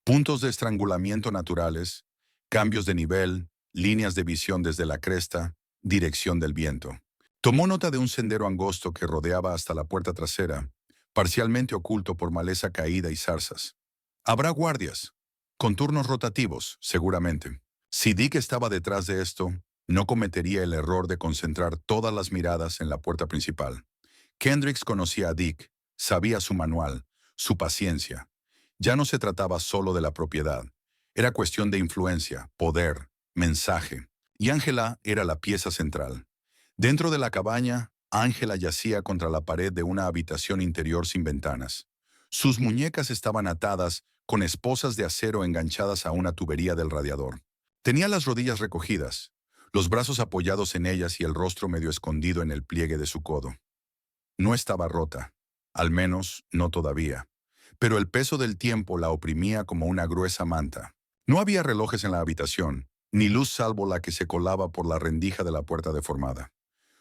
Puntos de estrangulamiento naturales, cambios de nivel, líneas de visión desde la cresta, dirección del viento. Tomó nota de un sendero angosto que rodeaba hasta la puerta trasera, parcialmente oculto por maleza caída y zarzas. Habrá guardias, con turnos rotativos, seguramente. Si Dick estaba detrás de esto, no cometería el error de concentrar todas las miradas en la puerta principal. Kendricks conocía a Dick, sabía su manual, su paciencia. Ya no se trataba solo de la propiedad. Era cuestión de influencia, poder, mensaje. Y Angela era la pieza central. Dentro de la cabaña, Angela yacía contra la pared de una habitación interior sin ventanas. Sus muñecas estaban atadas con esposas de acero enganchadas a una tubería del radiador. Tenía las rodillas recogidas, los brazos apoyados en ellas y el rostro medio escondido en el pliegue de su codo. No estaba rota, al menos no todavía, pero el peso del tiempo la oprimía como una gruesa manta. No había relojes en la habitación, ni luz salvo la que se colaba por la rendija de la puerta deformada.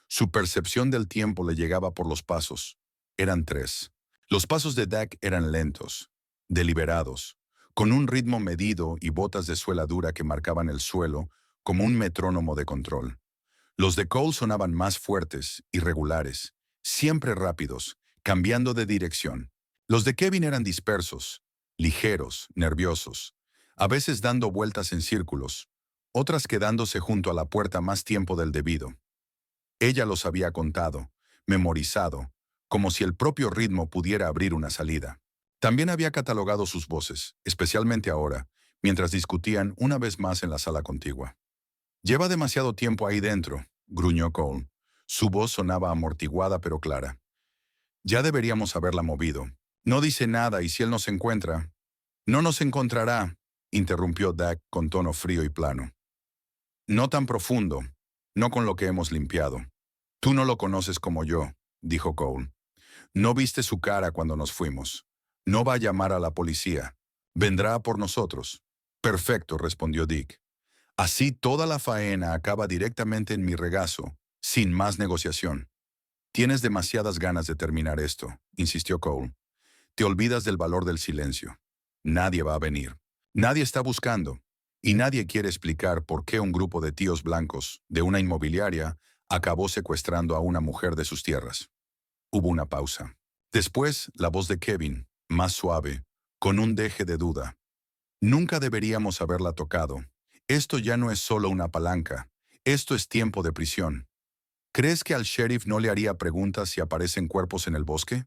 Su percepción del tiempo le llegaba por los pasos. Eran 3. Los pasos de Dak eran lentos, deliberados, con un ritmo medido y botas de suela dura que marcaban el suelo como un metrónomo de control. Los de Cole sonaban más fuertes, irregulares, siempre rápidos, cambiando de dirección. Los de Kevin eran dispersos, ligeros, nerviosos, a veces dando vueltas en círculos, otras quedándose junto a la puerta más tiempo del debido. Ella los había contado, memorizado, como si el propio ritmo pudiera abrir una salida. También había catalogado sus voces, especialmente ahora, mientras discutían una vez más en la sala contigua. «Lleva demasiado tiempo ahí dentro», gruñó Cole. Su voz sonaba amortiguada pero clara. «Ya deberíamos haberla movido. No dice nada y si él nos encuentra...» «No nos encontrará», interrumpió Dak con tono frío y plano. «No tan profundo, no con lo que hemos limpiado. Tú no lo conoces como yo», dijo Cole. «No viste su cara cuando nos fuimos. No va a llamar a la policía. Vendrá a por nosotros». «Perfecto», respondió Dick. «Así toda la faena acaba directamente en mi regazo, sin más negociación». «Tienes demasiadas ganas de terminar esto», insistió Cole. «Te olvidas del valor del silencio. Nadie va a venir. Nadie está buscando. Y nadie quiere explicar por qué un grupo de tíos blancos de una inmobiliaria acabó secuestrando a una mujer de sus tierras». Hubo una pausa. Después, la voz de Kevin, más suave, con un deje de duda. «Nunca deberíamos haberla tocado. Esto ya no es solo una palanca. Esto es tiempo de prisión». «¿Crees que al sheriff no le haría preguntas si aparecen cuerpos en el bosque?»,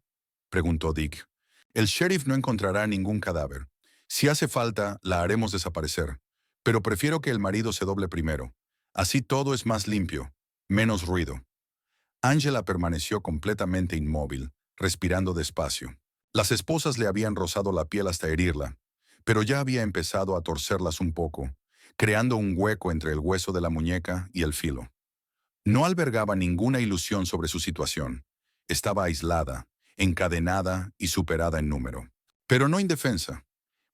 preguntó Dick. «El sheriff no encontrará ningún cadáver. Si hace falta, la haremos desaparecer. Pero prefiero que el marido se doble primero. Así todo es más limpio, menos ruido». Angela permaneció completamente inmóvil, respirando despacio. Las esposas le habían rozado la piel hasta herirla, pero ya había empezado a torcerlas un poco, creando un hueco entre el hueso de la muñeca y el filo. No albergaba ninguna ilusión sobre su situación. Estaba aislada, encadenada y superada en número. Pero no indefensa.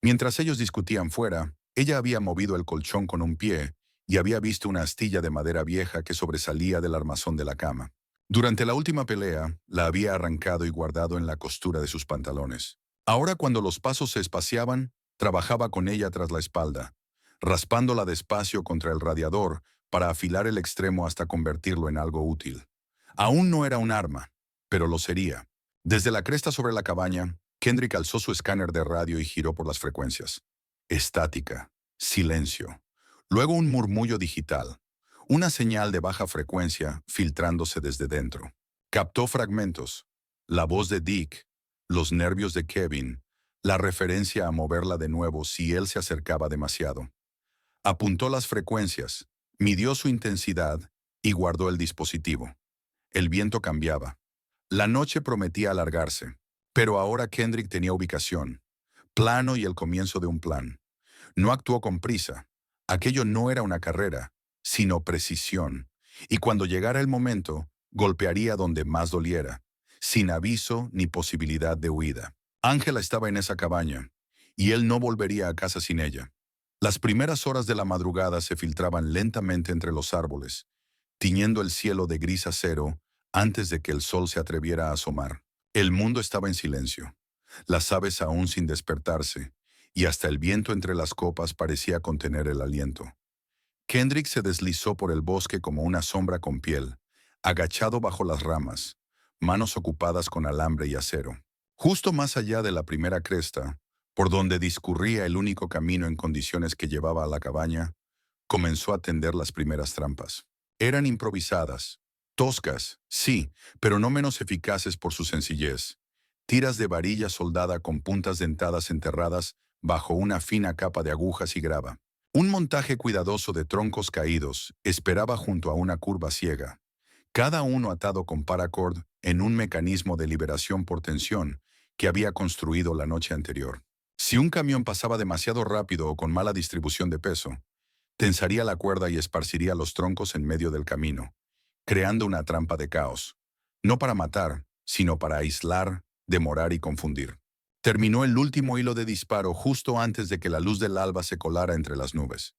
Mientras ellos discutían fuera, ella había movido el colchón con un pie y había visto una astilla de madera vieja que sobresalía del armazón de la cama. Durante la última pelea, la había arrancado y guardado en la costura de sus pantalones. Ahora, cuando los pasos se espaciaban, trabajaba con ella tras la espalda, raspándola despacio contra el radiador para afilar el extremo hasta convertirlo en algo útil. Aún no era un arma, pero lo sería. Desde la cresta sobre la cabaña, Kendrick alzó su escáner de radio y giró por las frecuencias. Estática, silencio, luego un murmullo digital, una señal de baja frecuencia filtrándose desde dentro. Captó fragmentos, la voz de Dick, los nervios de Kevin, la referencia a moverla de nuevo si él se acercaba demasiado. Apuntó las frecuencias, midió su intensidad y guardó el dispositivo. El viento cambiaba. La noche prometía alargarse, pero ahora Kendrick tenía ubicación, plano y el comienzo de un plan. No actuó con prisa. Aquello no era una carrera, sino precisión. Y cuando llegara el momento, golpearía donde más doliera, sin aviso ni posibilidad de huida. Ángela estaba en esa cabaña, y él no volvería a casa sin ella. Las primeras horas de la madrugada se filtraban lentamente entre los árboles, tiñendo el cielo de gris acero antes de que el sol se atreviera a asomar. El mundo estaba en silencio, las aves aún sin despertarse, y hasta el viento entre las copas parecía contener el aliento. Kendrick se deslizó por el bosque como una sombra con piel, agachado bajo las ramas, manos ocupadas con alambre y acero. Justo más allá de la primera cresta, por donde discurría el único camino en condiciones que llevaba a la cabaña, comenzó a tender las primeras trampas. Eran improvisadas, toscas, sí, pero no menos eficaces por su sencillez. Tiras de varilla soldada con puntas dentadas enterradas bajo una fina capa de agujas y grava. Un montaje cuidadoso de troncos caídos esperaba junto a una curva ciega, cada uno atado con paracord en un mecanismo de liberación por tensión que había construido la noche anterior. Si un camión pasaba demasiado rápido o con mala distribución de peso, tensaría la cuerda y esparciría los troncos en medio del camino, creando una trampa de caos, no para matar, sino para aislar, demorar y confundir. Terminó el último hilo de disparo justo antes de que la luz del alba se colara entre las nubes.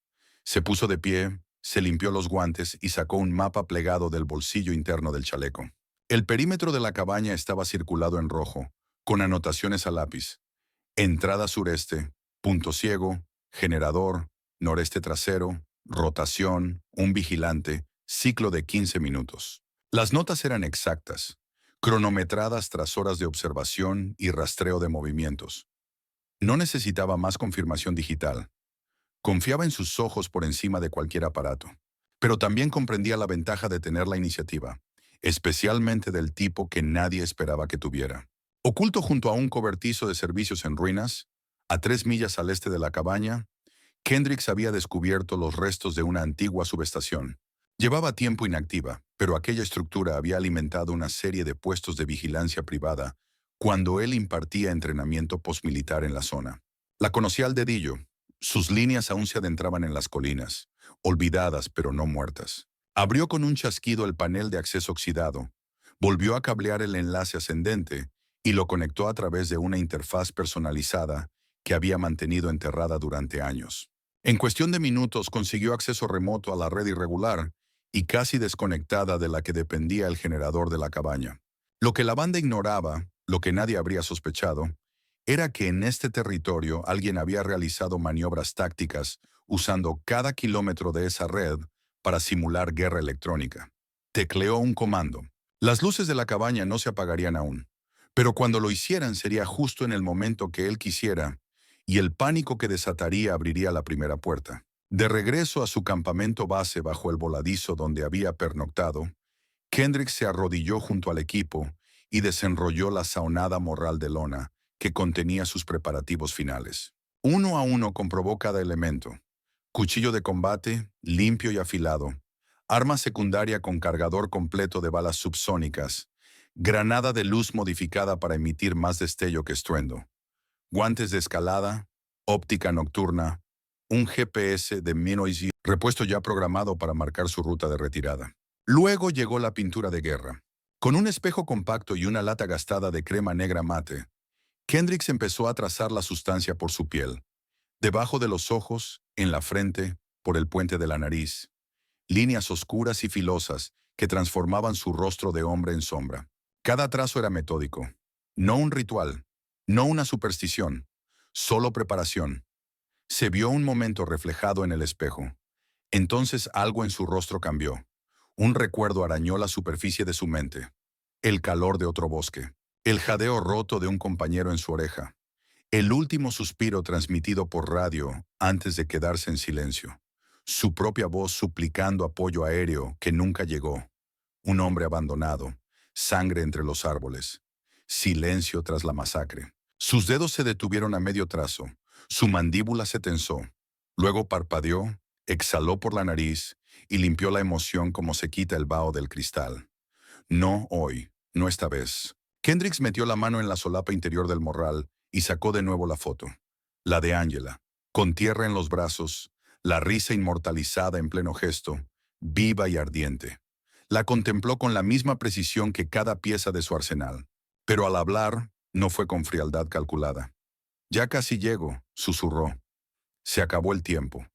Se puso de pie, se limpió los guantes y sacó un mapa plegado del bolsillo interno del chaleco. El perímetro de la cabaña estaba circulado en rojo, con anotaciones a lápiz. Entrada sureste, punto ciego, generador, noreste trasero, rotación, un vigilante, ciclo de 15 minutos. Las notas eran exactas, cronometradas tras horas de observación y rastreo de movimientos. No necesitaba más confirmación digital. Confiaba en sus ojos por encima de cualquier aparato. Pero también comprendía la ventaja de tener la iniciativa, especialmente del tipo que nadie esperaba que tuviera. Oculto junto a un cobertizo de servicios en ruinas, a 3 millas al este de la cabaña, Kendricks había descubierto los restos de una antigua subestación. Llevaba tiempo inactiva, pero aquella estructura había alimentado una serie de puestos de vigilancia privada cuando él impartía entrenamiento posmilitar en la zona. La conocía al dedillo. Sus líneas aún se adentraban en las colinas, olvidadas pero no muertas. Abrió con un chasquido el panel de acceso oxidado, volvió a cablear el enlace ascendente y lo conectó a través de una interfaz personalizada que había mantenido enterrada durante años. En cuestión de minutos consiguió acceso remoto a la red irregular y casi desconectada de la que dependía el generador de la cabaña. Lo que la banda ignoraba, lo que nadie habría sospechado, era que en este territorio alguien había realizado maniobras tácticas usando cada kilómetro de esa red para simular guerra electrónica. Tecleó un comando. Las luces de la cabaña no se apagarían aún, pero cuando lo hicieran sería justo en el momento que él quisiera, y el pánico que desataría abriría la primera puerta. De regreso a su campamento base bajo el voladizo donde había pernoctado, Kendrick se arrodilló junto al equipo y desenrolló la saonada morral de lona que contenía sus preparativos finales. Uno a uno comprobó cada elemento. Cuchillo de combate, limpio y afilado. Arma secundaria con cargador completo de balas subsónicas. Granada de luz modificada para emitir más destello que estruendo. Guantes de escalada, óptica nocturna, un GPS de Minoisy repuesto ya programado para marcar su ruta de retirada. Luego llegó la pintura de guerra. Con un espejo compacto y una lata gastada de crema negra mate, Kendricks empezó a trazar la sustancia por su piel, debajo de los ojos, en la frente, por el puente de la nariz, líneas oscuras y filosas que transformaban su rostro de hombre en sombra. Cada trazo era metódico, no un ritual, no una superstición, solo preparación. Se vio un momento reflejado en el espejo. Entonces algo en su rostro cambió. Un recuerdo arañó la superficie de su mente. El calor de otro bosque. El jadeo roto de un compañero en su oreja. El último suspiro transmitido por radio antes de quedarse en silencio. Su propia voz suplicando apoyo aéreo que nunca llegó. Un hombre abandonado. Sangre entre los árboles. Silencio tras la masacre. Sus dedos se detuvieron a medio trazo. Su mandíbula se tensó. Luego parpadeó, exhaló por la nariz y limpió la emoción como se quita el vaho del cristal. No hoy, no esta vez. Kendricks metió la mano en la solapa interior del morral y sacó de nuevo la foto. La de Angela, con tierra en los brazos, la risa inmortalizada en pleno gesto, viva y ardiente. La contempló con la misma precisión que cada pieza de su arsenal. Pero al hablar, no fue con frialdad calculada. Ya casi llego, susurró. Se acabó el tiempo.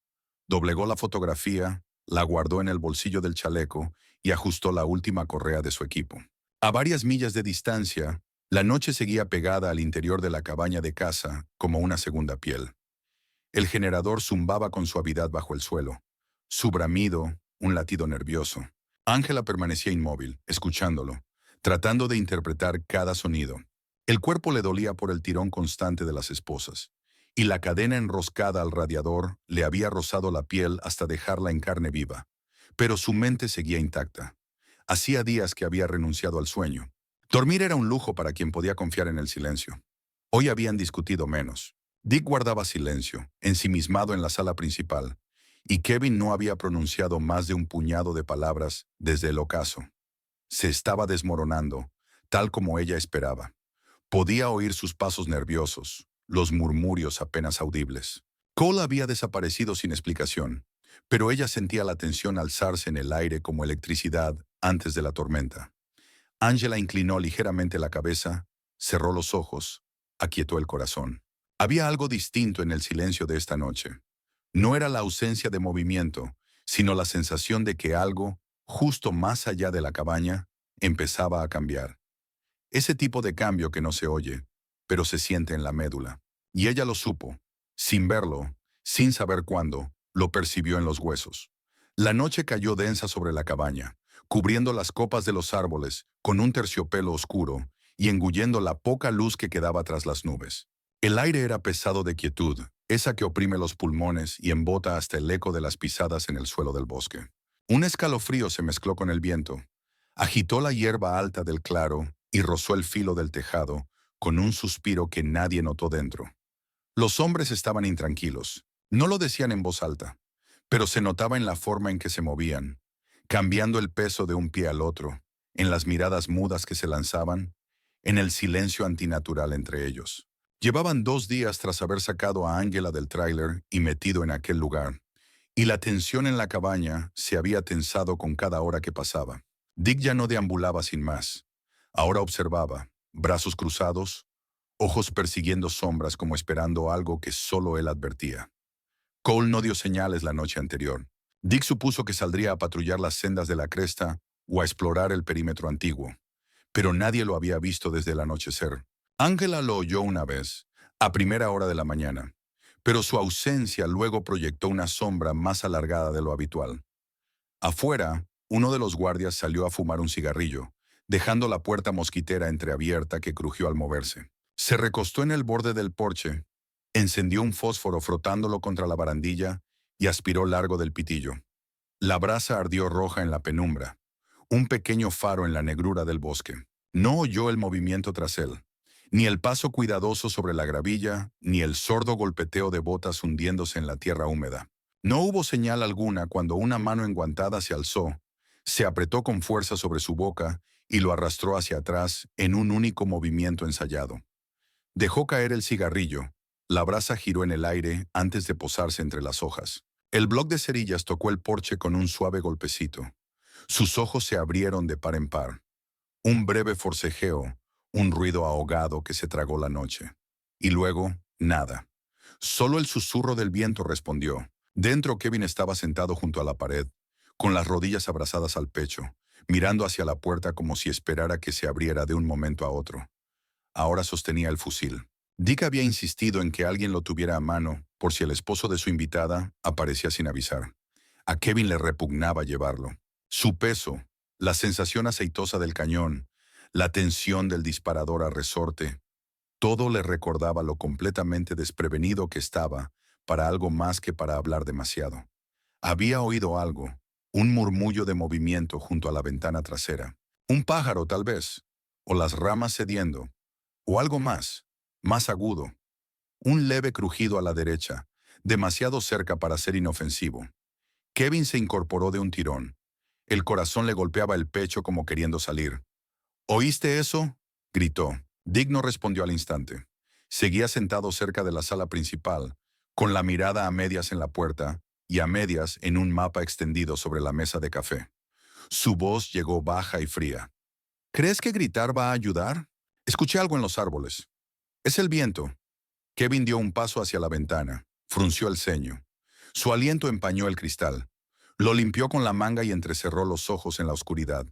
Doblegó la fotografía, la guardó en el bolsillo del chaleco y ajustó la última correa de su equipo. A varias millas de distancia, la noche seguía pegada al interior de la cabaña de casa como una segunda piel. El generador zumbaba con suavidad bajo el suelo. Su bramido, un latido nervioso. Ángela permanecía inmóvil, escuchándolo, tratando de interpretar cada sonido. El cuerpo le dolía por el tirón constante de las esposas, y la cadena enroscada al radiador le había rozado la piel hasta dejarla en carne viva. Pero su mente seguía intacta. Hacía días que había renunciado al sueño. Dormir era un lujo para quien podía confiar en el silencio. Hoy habían discutido menos. Dick guardaba silencio, ensimismado en la sala principal, y Kevin no había pronunciado más de un puñado de palabras desde el ocaso. Se estaba desmoronando, tal como ella esperaba. Podía oír sus pasos nerviosos, los murmurios apenas audibles. Cole había desaparecido sin explicación, pero ella sentía la tensión alzarse en el aire como electricidad antes de la tormenta. Angela inclinó ligeramente la cabeza, cerró los ojos, aquietó el corazón. Había algo distinto en el silencio de esta noche. No era la ausencia de movimiento, sino la sensación de que algo, justo más allá de la cabaña, empezaba a cambiar. Ese tipo de cambio que no se oye, pero se siente en la médula. Y ella lo supo, sin verlo, sin saber cuándo, lo percibió en los huesos. La noche cayó densa sobre la cabaña, cubriendo las copas de los árboles con un terciopelo oscuro y engullendo la poca luz que quedaba tras las nubes. El aire era pesado de quietud, esa que oprime los pulmones y embota hasta el eco de las pisadas en el suelo del bosque. Un escalofrío se mezcló con el viento. Agitó la hierba alta del claro y rozó el filo del tejado con un suspiro que nadie notó dentro. Los hombres estaban intranquilos. No lo decían en voz alta, pero se notaba en la forma en que se movían, cambiando el peso de un pie al otro, en las miradas mudas que se lanzaban, en el silencio antinatural entre ellos. Llevaban 2 días tras haber sacado a Angela del tráiler y metido en aquel lugar, y la tensión en la cabaña se había tensado con cada hora que pasaba. Dick ya no deambulaba sin más. Ahora observaba, brazos cruzados, ojos persiguiendo sombras como esperando algo que solo él advertía. Cole no dio señales la noche anterior. Dick supuso que saldría a patrullar las sendas de la cresta o a explorar el perímetro antiguo, pero nadie lo había visto desde el anochecer. Ángela lo oyó una vez, a primera hora de la mañana, pero su ausencia luego proyectó una sombra más alargada de lo habitual. Afuera, uno de los guardias salió a fumar un cigarrillo, dejando la puerta mosquitera entreabierta que crujió al moverse. Se recostó en el borde del porche, encendió un fósforo frotándolo contra la barandilla y aspiró largo del pitillo. La brasa ardió roja en la penumbra, un pequeño faro en la negrura del bosque. No oyó el movimiento tras él, ni el paso cuidadoso sobre la gravilla, ni el sordo golpeteo de botas hundiéndose en la tierra húmeda. No hubo señal alguna cuando una mano enguantada se alzó, se apretó con fuerza sobre su boca y lo arrastró hacia atrás en un único movimiento ensayado. Dejó caer el cigarrillo. La brasa giró en el aire antes de posarse entre las hojas. El bloc de cerillas tocó el porche con un suave golpecito. Sus ojos se abrieron de par en par. Un breve forcejeo, un ruido ahogado que se tragó la noche. Y luego, nada. Solo el susurro del viento respondió. Dentro Kevin estaba sentado junto a la pared, con las rodillas abrazadas al pecho, mirando hacia la puerta como si esperara que se abriera de un momento a otro. Ahora sostenía el fusil. Dick había insistido en que alguien lo tuviera a mano, por si el esposo de su invitada aparecía sin avisar. A Kevin le repugnaba llevarlo. Su peso, la sensación aceitosa del cañón, la tensión del disparador a resorte, todo le recordaba lo completamente desprevenido que estaba para algo más que para hablar demasiado. Había oído algo, un murmullo de movimiento junto a la ventana trasera. Un pájaro, tal vez, o las ramas cediendo, o algo más agudo. Un leve crujido a la derecha, demasiado cerca para ser inofensivo. Kevin se incorporó de un tirón. El corazón le golpeaba el pecho como queriendo salir. ¿Oíste eso?, gritó. Dick no respondió al instante. Seguía sentado cerca de la sala principal, con la mirada a medias en la puerta y a medias en un mapa extendido sobre la mesa de café. Su voz llegó baja y fría. ¿Crees que gritar va a ayudar? Escuché algo en los árboles. Es el viento. Kevin dio un paso hacia la ventana, frunció el ceño. Su aliento empañó el cristal. Lo limpió con la manga y entrecerró los ojos en la oscuridad.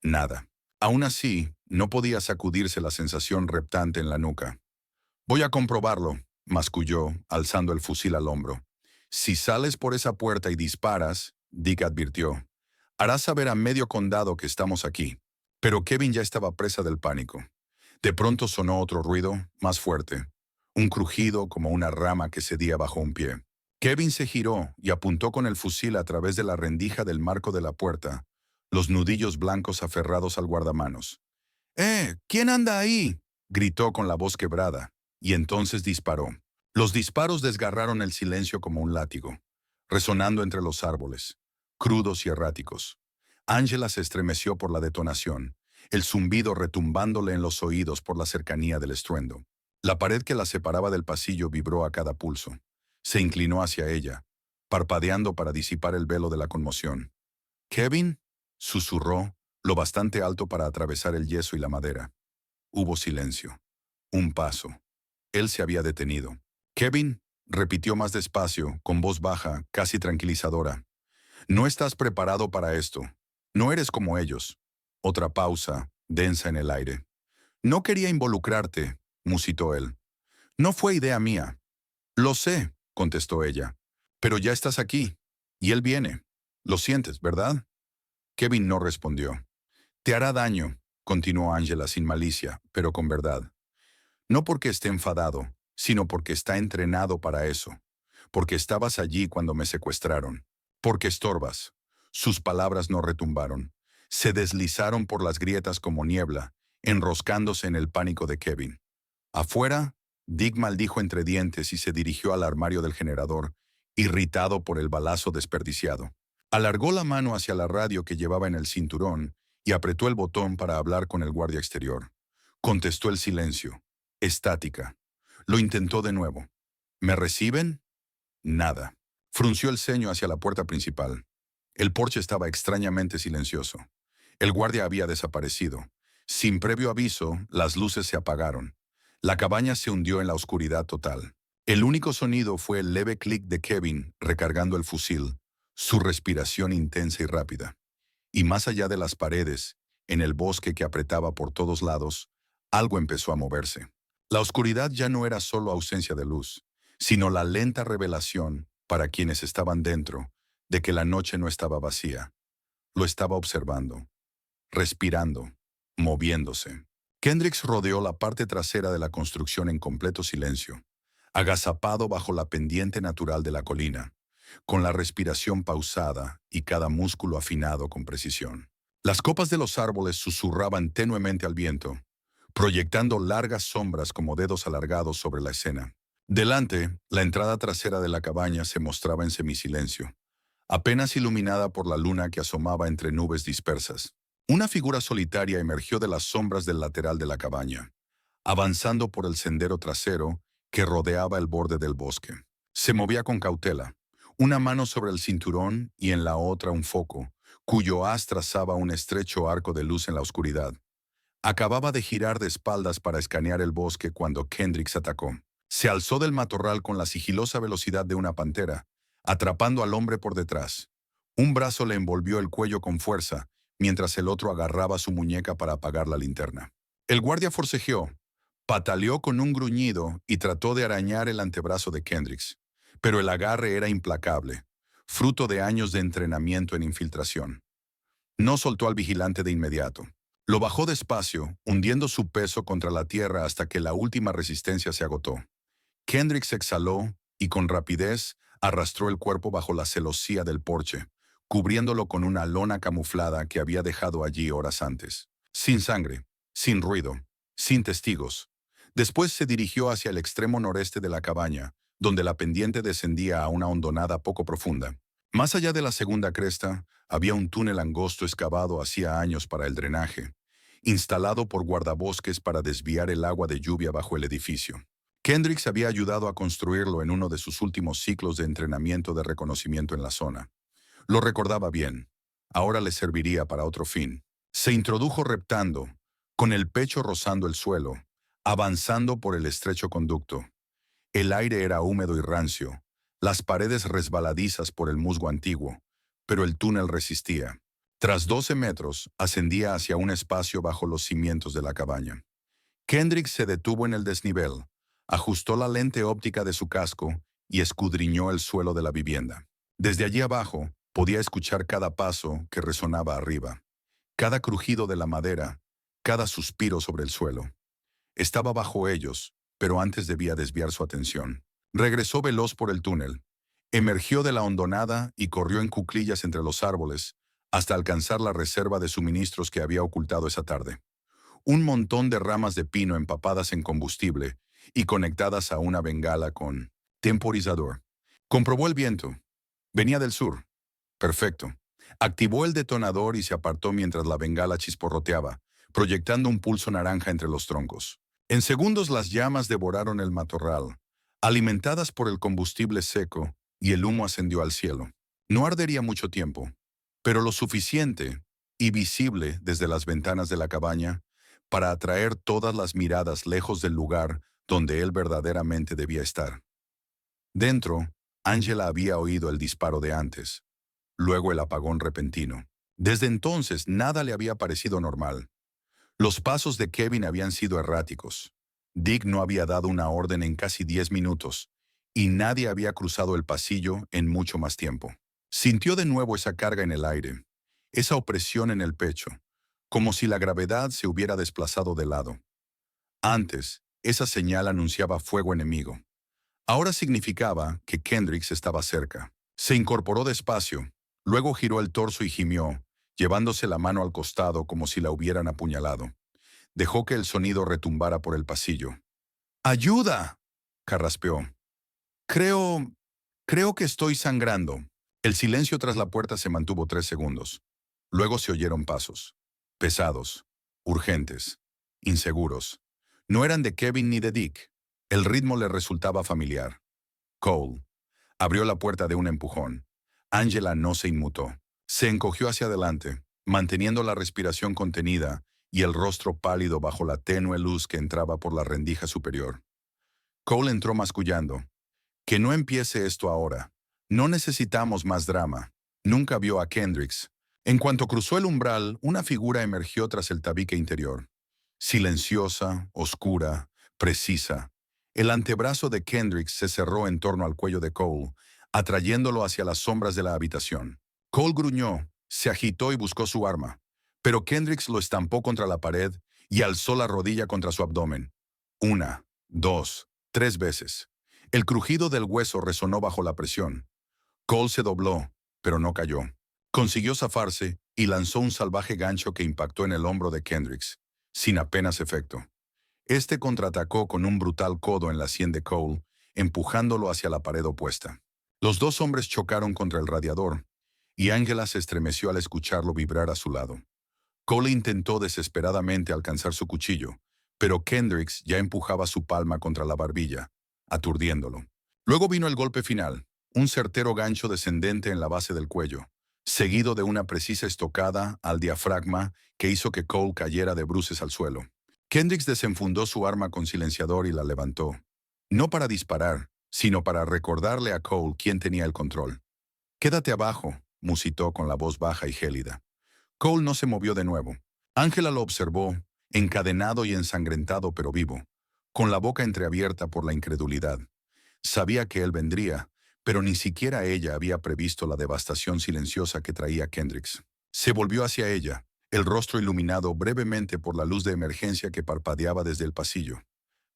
Nada. Aún así, no podía sacudirse la sensación reptante en la nuca. Voy a comprobarlo, masculló, alzando el fusil al hombro. Si sales por esa puerta y disparas, Dick advirtió, harás saber a medio condado que estamos aquí. Pero Kevin ya estaba presa del pánico. De pronto sonó otro ruido, más fuerte. Un crujido como una rama que cedía bajo un pie. Kevin se giró y apuntó con el fusil a través de la rendija del marco de la puerta, los nudillos blancos aferrados al guardamanos. ¿Quién anda ahí?, gritó con la voz quebrada, y entonces disparó. Los disparos desgarraron el silencio como un látigo, resonando entre los árboles, crudos y erráticos. Angela se estremeció por la detonación, el zumbido retumbándole en los oídos por la cercanía del estruendo. La pared que la separaba del pasillo vibró a cada pulso. Se inclinó hacia ella, parpadeando para disipar el velo de la conmoción. «¿Kevin?», susurró, lo bastante alto para atravesar el yeso y la madera. Hubo silencio. Un paso. Él se había detenido. «Kevin», repitió más despacio, con voz baja, casi tranquilizadora. «No estás preparado para esto. No eres como ellos». Otra pausa, densa en el aire. «No quería involucrarte», musitó él. «No fue idea mía». «Lo sé», contestó ella. «Pero ya estás aquí. Y él viene. Lo sientes, ¿verdad?». Kevin no respondió. «Te hará daño», continuó Angela sin malicia, pero con verdad. «No porque esté enfadado, sino porque está entrenado para eso. Porque estabas allí cuando me secuestraron. Porque estorbas». Sus palabras no retumbaron. Se deslizaron por las grietas como niebla, enroscándose en el pánico de Kevin. Afuera, Dick maldijo entre dientes y se dirigió al armario del generador, irritado por el balazo desperdiciado. Alargó la mano hacia la radio que llevaba en el cinturón y apretó el botón para hablar con el guardia exterior. Contestó el silencio, estática. Lo intentó de nuevo. ¿Me reciben? Nada. Frunció el ceño hacia la puerta principal. El porche estaba extrañamente silencioso. El guardia había desaparecido. Sin previo aviso, las luces se apagaron. La cabaña se hundió en la oscuridad total. El único sonido fue el leve clic de Kevin recargando el fusil, su respiración intensa y rápida. Y más allá de las paredes, en el bosque que apretaba por todos lados, algo empezó a moverse. La oscuridad ya no era solo ausencia de luz, sino la lenta revelación, para quienes estaban dentro, de que la noche no estaba vacía. Lo estaba observando, respirando, moviéndose. Kendricks rodeó la parte trasera de la construcción en completo silencio, agazapado bajo la pendiente natural de la colina, con la respiración pausada y cada músculo afinado con precisión. Las copas de los árboles susurraban tenuemente al viento, proyectando largas sombras como dedos alargados sobre la escena. Delante, la entrada trasera de la cabaña se mostraba en semisilencio, apenas iluminada por la luna que asomaba entre nubes dispersas. Una figura solitaria emergió de las sombras del lateral de la cabaña, avanzando por el sendero trasero que rodeaba el borde del bosque. Se movía con cautela, una mano sobre el cinturón y en la otra un foco, cuyo haz trazaba un estrecho arco de luz en la oscuridad. Acababa de girar de espaldas para escanear el bosque cuando Kendricks atacó. Se alzó del matorral con la sigilosa velocidad de una pantera, atrapando al hombre por detrás. Un brazo le envolvió el cuello con fuerza, mientras el otro agarraba su muñeca para apagar la linterna. El guardia forcejeó, pataleó con un gruñido y trató de arañar el antebrazo de Kendricks, pero el agarre era implacable, fruto de años de entrenamiento en infiltración. No soltó al vigilante de inmediato. Lo bajó despacio, hundiendo su peso contra la tierra hasta que la última resistencia se agotó. Kendricks exhaló y con rapidez arrastró el cuerpo bajo la celosía del porche, cubriéndolo con una lona camuflada que había dejado allí horas antes. Sin sangre, sin ruido, sin testigos. Después se dirigió hacia el extremo noreste de la cabaña, donde la pendiente descendía a una hondonada poco profunda. Más allá de la segunda cresta, había un túnel angosto excavado hacía años para el drenaje, instalado por guardabosques para desviar el agua de lluvia bajo el edificio. Kendricks había ayudado a construirlo en uno de sus últimos ciclos de entrenamiento de reconocimiento en la zona. Lo recordaba bien. Ahora le serviría para otro fin. Se introdujo reptando, con el pecho rozando el suelo, avanzando por el estrecho conducto. El aire era húmedo y rancio, las paredes resbaladizas por el musgo antiguo, pero el túnel resistía. Tras 12 metros, ascendía hacia un espacio bajo los cimientos de la cabaña. Kendricks se detuvo en el desnivel, ajustó la lente óptica de su casco y escudriñó el suelo de la vivienda. Desde allí abajo, podía escuchar cada paso que resonaba arriba, cada crujido de la madera, cada suspiro sobre el suelo. Estaba bajo ellos, pero antes debía desviar su atención. Regresó veloz por el túnel, emergió de la hondonada y corrió en cuclillas entre los árboles hasta alcanzar la reserva de suministros que había ocultado esa tarde. Un montón de ramas de pino empapadas en combustible y conectadas a una bengala con temporizador. Comprobó el viento. Venía del sur. Perfecto. Activó el detonador y se apartó mientras la bengala chisporroteaba, proyectando un pulso naranja entre los troncos. En segundos las llamas devoraron el matorral, alimentadas por el combustible seco, y el humo ascendió al cielo. No ardería mucho tiempo, pero lo suficiente, y visible desde las ventanas de la cabaña, para atraer todas las miradas lejos del lugar donde él verdaderamente debía estar. Dentro, Angela había oído el disparo de antes, luego el apagón repentino. Desde entonces nada le había parecido normal. Los pasos de Kevin habían sido erráticos. Dick no había dado una orden en casi 10 minutos, y nadie había cruzado el pasillo en mucho más tiempo. Sintió de nuevo esa carga en el aire, esa opresión en el pecho, como si la gravedad se hubiera desplazado de lado. Antes, esa señal anunciaba fuego enemigo. Ahora significaba que Kendricks estaba cerca. Se incorporó despacio, luego giró el torso y gimió, llevándose la mano al costado como si la hubieran apuñalado. Dejó que el sonido retumbara por el pasillo. ¡Ayuda!, carraspeó. Creo que estoy sangrando. El silencio tras la puerta se mantuvo 3 segundos. Luego se oyeron pasos. Pesados, urgentes, inseguros. No eran de Kevin ni de Dick. El ritmo le resultaba familiar. Cole abrió la puerta de un empujón. Angela no se inmutó. Se encogió hacia adelante, manteniendo la respiración contenida y el rostro pálido bajo la tenue luz que entraba por la rendija superior. Cole entró mascullando. Que no empiece esto ahora. No necesitamos más drama. Nunca vio a Kendricks. En cuanto cruzó el umbral, una figura emergió tras el tabique interior. Silenciosa, oscura, precisa. El antebrazo de Kendricks se cerró en torno al cuello de Cole, atrayéndolo hacia las sombras de la habitación. Cole gruñó, se agitó y buscó su arma, pero Kendricks lo estampó contra la pared y alzó la rodilla contra su abdomen. 1, 2, 3 veces. El crujido del hueso resonó bajo la presión. Cole se dobló, pero no cayó. Consiguió zafarse y lanzó un salvaje gancho que impactó en el hombro de Kendricks, sin apenas efecto. Este contraatacó con un brutal codo en la sien de Cole, empujándolo hacia la pared opuesta. Los dos hombres chocaron contra el radiador, y Angela se estremeció al escucharlo vibrar a su lado. Cole intentó desesperadamente alcanzar su cuchillo, pero Kendricks ya empujaba su palma contra la barbilla, aturdiéndolo. Luego vino el golpe final, un certero gancho descendente en la base del cuello, seguido de una precisa estocada al diafragma que hizo que Cole cayera de bruces al suelo. Kendricks desenfundó su arma con silenciador y la levantó, no para disparar, sino para recordarle a Cole quién tenía el control. «Quédate abajo», musitó con la voz baja y gélida. Cole no se movió de nuevo. Angela lo observó, encadenado y ensangrentado pero vivo, con la boca entreabierta por la incredulidad. Sabía que él vendría, pero ni siquiera ella había previsto la devastación silenciosa que traía Kendricks. Se volvió hacia ella, el rostro iluminado brevemente por la luz de emergencia que parpadeaba desde el pasillo.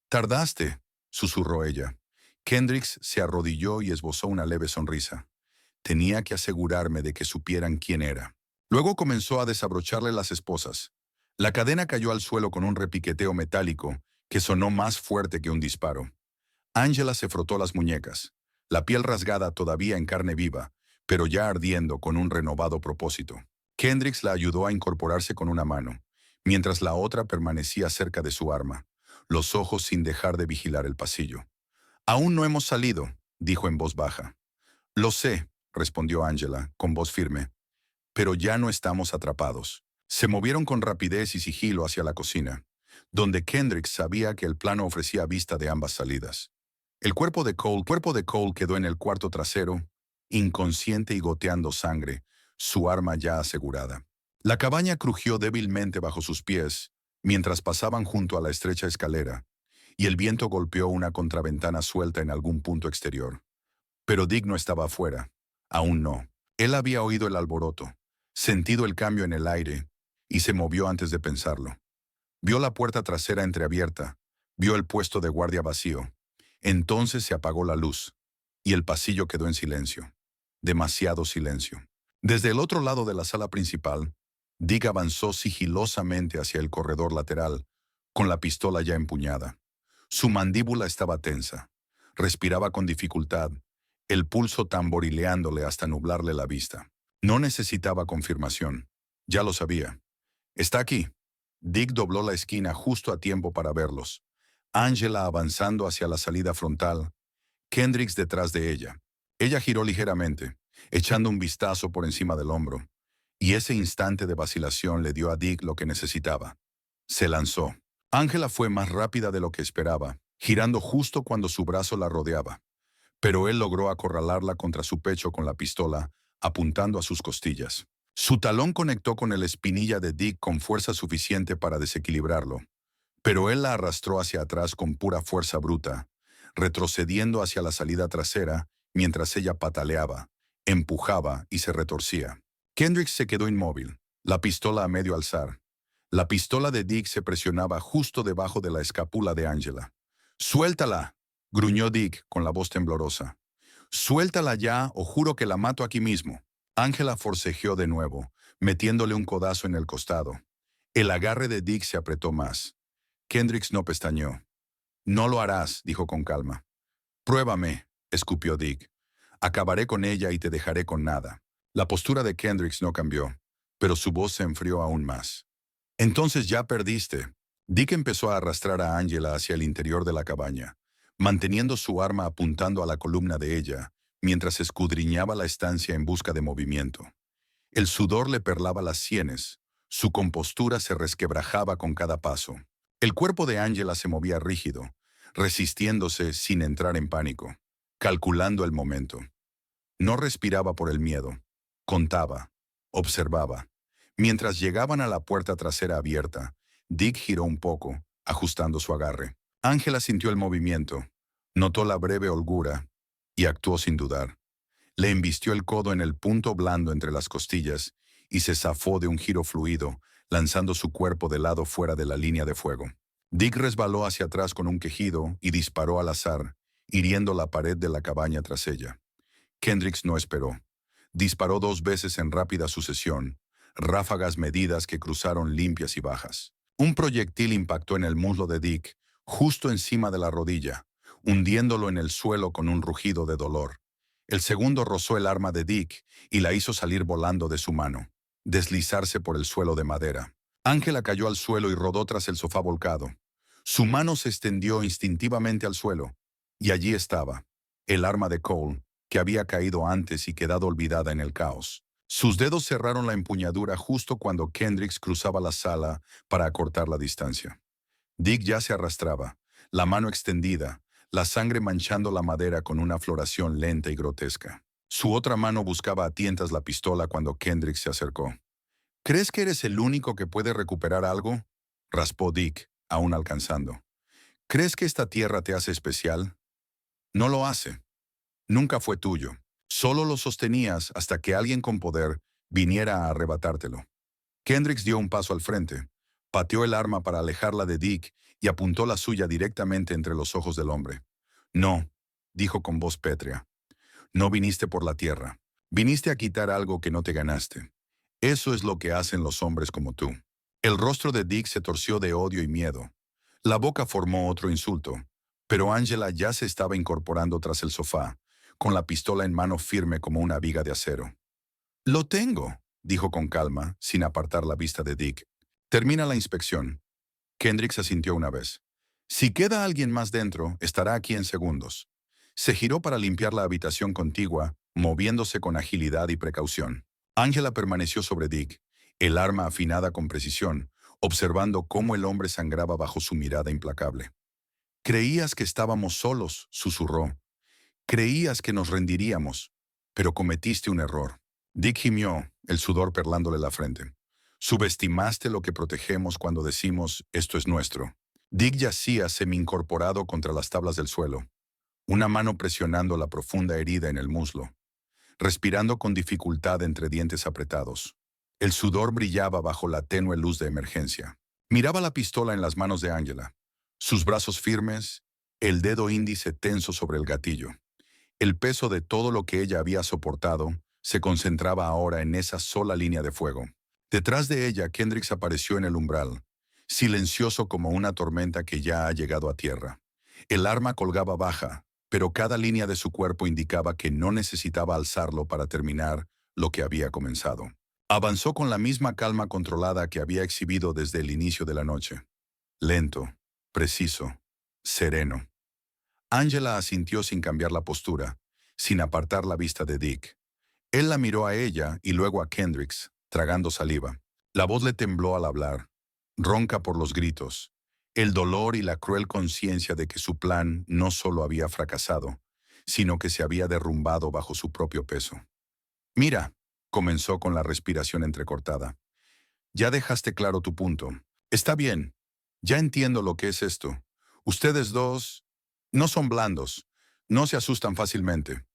«Tardaste», susurró ella. Kendricks se arrodilló y esbozó una leve sonrisa. Tenía que asegurarme de que supieran quién era. Luego comenzó a desabrocharle las esposas. La cadena cayó al suelo con un repiqueteo metálico que sonó más fuerte que un disparo. Angela se frotó las muñecas, la piel rasgada todavía en carne viva, pero ya ardiendo con un renovado propósito. Kendricks la ayudó a incorporarse con una mano, mientras la otra permanecía cerca de su arma, los ojos sin dejar de vigilar el pasillo. «Aún no hemos salido», dijo en voz baja. «Lo sé», respondió Angela, con voz firme, «pero ya no estamos atrapados». Se movieron con rapidez y sigilo hacia la cocina, donde Kendricks sabía que el plano ofrecía vista de ambas salidas. El cuerpo de Cole quedó en el cuarto trasero, inconsciente y goteando sangre, su arma ya asegurada. La cabaña crujió débilmente bajo sus pies, mientras pasaban junto a la estrecha escalera, y el viento golpeó una contraventana suelta en algún punto exterior. Pero Dick no estaba afuera. Aún no. Él había oído el alboroto, sentido el cambio en el aire, y se movió antes de pensarlo. Vio la puerta trasera entreabierta, vio el puesto de guardia vacío. Entonces se apagó la luz, y el pasillo quedó en silencio. Demasiado silencio. Desde el otro lado de la sala principal, Dick avanzó sigilosamente hacia el corredor lateral, con la pistola ya empuñada. Su mandíbula estaba tensa. Respiraba con dificultad, el pulso tamborileándole hasta nublarle la vista. No necesitaba confirmación. Ya lo sabía. «Está aquí». Dick dobló la esquina justo a tiempo para verlos. Angela avanzando hacia la salida frontal, Kendricks detrás de ella. Ella giró ligeramente, echando un vistazo por encima del hombro, y ese instante de vacilación le dio a Dick lo que necesitaba. Se lanzó. Angela fue más rápida de lo que esperaba, girando justo cuando su brazo la rodeaba, pero él logró acorralarla contra su pecho con la pistola, apuntando a sus costillas. Su talón conectó con el espinilla de Dick con fuerza suficiente para desequilibrarlo, pero él la arrastró hacia atrás con pura fuerza bruta, retrocediendo hacia la salida trasera mientras ella pataleaba, empujaba y se retorcía. Kendricks se quedó inmóvil, la pistola a medio alzar. La pistola de Dick se presionaba justo debajo de la escápula de Angela. «¡Suéltala!», gruñó Dick con la voz temblorosa. «Suéltala ya o juro que la mato aquí mismo». Angela forcejeó de nuevo, metiéndole un codazo en el costado. El agarre de Dick se apretó más. Kendricks no pestañeó. «No lo harás», dijo con calma. «Pruébame», escupió Dick. «Acabaré con ella y te dejaré con nada». La postura de Kendricks no cambió, pero su voz se enfrió aún más. «Entonces ya perdiste». Dick empezó a arrastrar a Angela hacia el interior de la cabaña, manteniendo su arma apuntando a la columna de ella, mientras escudriñaba la estancia en busca de movimiento. El sudor le perlaba las sienes, su compostura se resquebrajaba con cada paso. El cuerpo de Angela se movía rígido, resistiéndose sin entrar en pánico, calculando el momento. No respiraba por el miedo, contaba, observaba. Mientras llegaban a la puerta trasera abierta, Dick giró un poco, ajustando su agarre. Angela sintió el movimiento, notó la breve holgura y actuó sin dudar. Le embistió el codo en el punto blando entre las costillas y se zafó de un giro fluido, lanzando su cuerpo de lado fuera de la línea de fuego. Dick resbaló hacia atrás con un quejido y disparó al azar, hiriendo la pared de la cabaña tras ella. Kendricks no esperó. Disparó 2 veces en rápida sucesión, ráfagas medidas que cruzaron limpias y bajas. Un proyectil impactó en el muslo de Dick, justo encima de la rodilla, hundiéndolo en el suelo con un rugido de dolor. El segundo rozó el arma de Dick y la hizo salir volando de su mano, deslizarse por el suelo de madera. Angela cayó al suelo y rodó tras el sofá volcado. Su mano se extendió instintivamente al suelo, y allí estaba, el arma de Cole, que había caído antes y quedado olvidada en el caos. Sus dedos cerraron la empuñadura justo cuando Kendricks cruzaba la sala para acortar la distancia. Dick ya se arrastraba, la mano extendida, la sangre manchando la madera con una floración lenta y grotesca. Su otra mano buscaba a tientas la pistola cuando Kendricks se acercó. «¿Crees que eres el único que puede recuperar algo?», raspó Dick, aún alcanzando. «¿Crees que esta tierra te hace especial? No lo hace. Nunca fue tuyo. Solo lo sostenías hasta que alguien con poder viniera a arrebatártelo». Kendricks dio un paso al frente, pateó el arma para alejarla de Dick y apuntó la suya directamente entre los ojos del hombre. «No», dijo con voz pétrea. «No viniste por la tierra. Viniste a quitar algo que no te ganaste. Eso es lo que hacen los hombres como tú». El rostro de Dick se torció de odio y miedo. La boca formó otro insulto, pero Angela ya se estaba incorporando tras el sofá, con la pistola en mano firme como una viga de acero. «Lo tengo», dijo con calma, sin apartar la vista de Dick. «Termina la inspección». Kendricks asintió una vez. «Si queda alguien más dentro, estará aquí en segundos». Se giró para limpiar la habitación contigua, moviéndose con agilidad y precaución. Angela permaneció sobre Dick, el arma afinada con precisión, observando cómo el hombre sangraba bajo su mirada implacable. «Creías que estábamos solos», susurró. «Creías que nos rendiríamos, pero cometiste un error». Dick gimió, el sudor perlándole la frente. «Subestimaste lo que protegemos cuando decimos esto es nuestro». Dick yacía semi-incorporado contra las tablas del suelo, una mano presionando la profunda herida en el muslo, respirando con dificultad entre dientes apretados. El sudor brillaba bajo la tenue luz de emergencia. Miraba la pistola en las manos de Angela, sus brazos firmes, el dedo índice tenso sobre el gatillo. El peso de todo lo que ella había soportado se concentraba ahora en esa sola línea de fuego. Detrás de ella, Kendricks apareció en el umbral, silencioso como una tormenta que ya ha llegado a tierra. El arma colgaba baja, pero cada línea de su cuerpo indicaba que no necesitaba alzarlo para terminar lo que había comenzado. Avanzó con la misma calma controlada que había exhibido desde el inicio de la noche. Lento, preciso, sereno. Angela asintió sin cambiar la postura, sin apartar la vista de Dick. Él la miró a ella y luego a Kendricks, tragando saliva. La voz le tembló al hablar, ronca por los gritos, el dolor y la cruel conciencia de que su plan no solo había fracasado, sino que se había derrumbado bajo su propio peso. «Mira», comenzó con la respiración entrecortada, «ya dejaste claro tu punto. Está bien, ya entiendo lo que es esto. Ustedes dos no son blandos, no se asustan fácilmente».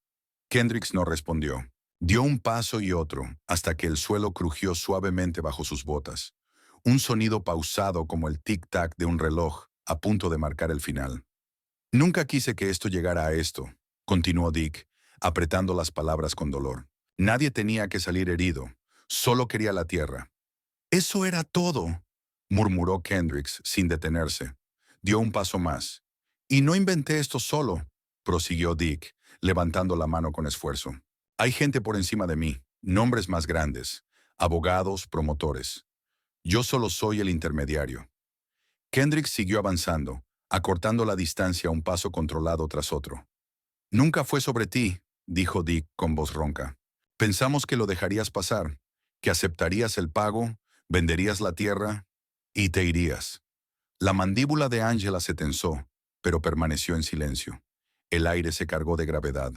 Kendricks no respondió. Dio un paso y otro, hasta que el suelo crujió suavemente bajo sus botas. Un sonido pausado como el tic-tac de un reloj, a punto de marcar el final. «Nunca quise que esto llegara a esto», continuó Dick, apretando las palabras con dolor. «Nadie tenía que salir herido, solo quería la tierra». «Eso era todo», murmuró Kendricks sin detenerse. Dio un paso más. «Y no inventé esto solo», prosiguió Dick, levantando la mano con esfuerzo. «Hay gente por encima de mí, nombres más grandes, abogados, promotores. Yo solo soy el intermediario». Kendricks siguió avanzando, acortando la distancia un paso controlado tras otro. «Nunca fue sobre ti», dijo Dick con voz ronca. «Pensamos que lo dejarías pasar, que aceptarías el pago, venderías la tierra y te irías». La mandíbula de Angela se tensó, pero permaneció en silencio. El aire se cargó de gravedad.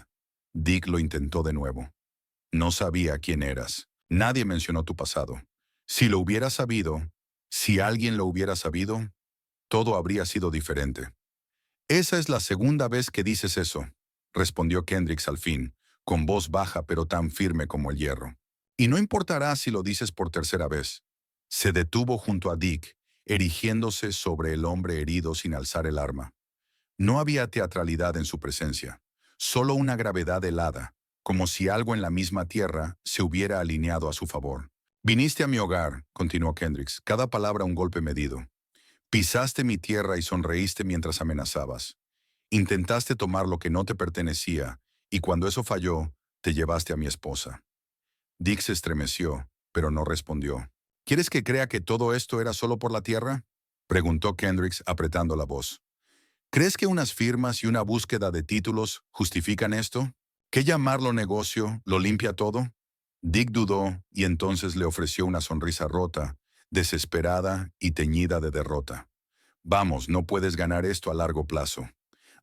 Dick lo intentó de nuevo. «No sabía quién eras. Nadie mencionó tu pasado. Si lo hubiera sabido, si alguien lo hubiera sabido, todo habría sido diferente». «Esa es la segunda vez que dices eso», respondió Kendricks al fin, con voz baja pero tan firme como el hierro. «Y no importará si lo dices por tercera vez». Se detuvo junto a Dick, erigiéndose sobre el hombre herido sin alzar el arma. No había teatralidad en su presencia, solo una gravedad helada, como si algo en la misma tierra se hubiera alineado a su favor. «Viniste a mi hogar», continuó Kendricks, cada palabra un golpe medido. «Pisaste mi tierra y sonreíste mientras amenazabas. Intentaste tomar lo que no te pertenecía, y cuando eso falló, te llevaste a mi esposa». Dick se estremeció, pero no respondió. «¿Quieres que crea que todo esto era solo por la tierra?», preguntó Kendricks apretando la voz. «¿Crees que unas firmas y una búsqueda de títulos justifican esto? ¿Que llamarlo negocio lo limpia todo?». Dick dudó y entonces le ofreció una sonrisa rota, desesperada y teñida de derrota. «Vamos, no puedes ganar esto a largo plazo.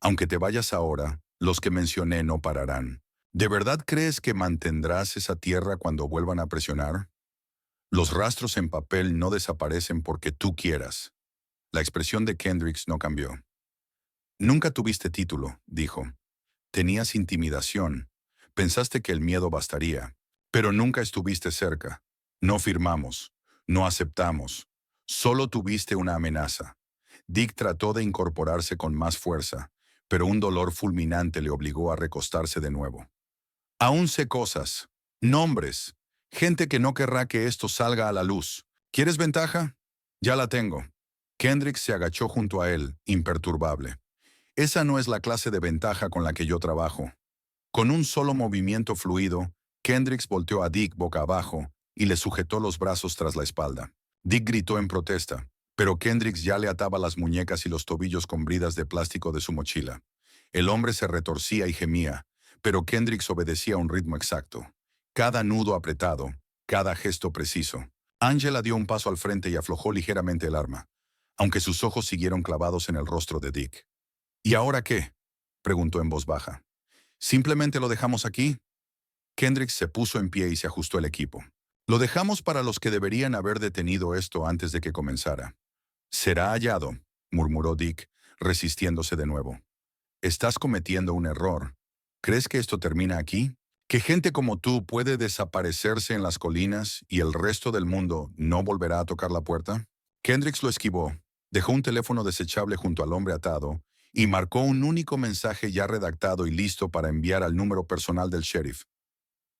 Aunque te vayas ahora, los que mencioné no pararán. ¿De verdad crees que mantendrás esa tierra cuando vuelvan a presionar? Los rastros en papel no desaparecen porque tú quieras». La expresión de Kendricks no cambió. «Nunca tuviste título», dijo. «Tenías intimidación. Pensaste que el miedo bastaría. Pero nunca estuviste cerca. No firmamos. No aceptamos. Solo tuviste una amenaza». Dick trató de incorporarse con más fuerza, pero un dolor fulminante le obligó a recostarse de nuevo. «Aún sé cosas. Nombres. Gente que no querrá que esto salga a la luz. ¿Quieres ventaja? Ya la tengo». Kendricks se agachó junto a él, imperturbable. «Esa no es la clase de ventaja con la que yo trabajo». Con un solo movimiento fluido, Kendricks volteó a Dick boca abajo y le sujetó los brazos tras la espalda. Dick gritó en protesta, pero Kendricks ya le ataba las muñecas y los tobillos con bridas de plástico de su mochila. El hombre se retorcía y gemía, pero Kendricks obedecía a un ritmo exacto. Cada nudo apretado, cada gesto preciso. Angela dio un paso al frente y aflojó ligeramente el arma, aunque sus ojos siguieron clavados en el rostro de Dick. ¿Y ahora qué?, preguntó en voz baja. ¿Simplemente lo dejamos aquí? Kendricks se puso en pie y se ajustó el equipo. Lo dejamos para los que deberían haber detenido esto antes de que comenzara. Será hallado, murmuró Dick, resistiéndose de nuevo. Estás cometiendo un error. ¿Crees que esto termina aquí? ¿Que gente como tú puede desaparecerse en las colinas y el resto del mundo no volverá a tocar la puerta? Kendricks lo esquivó, dejó un teléfono desechable junto al hombre atado y marcó un único mensaje ya redactado y listo para enviar al número personal del sheriff.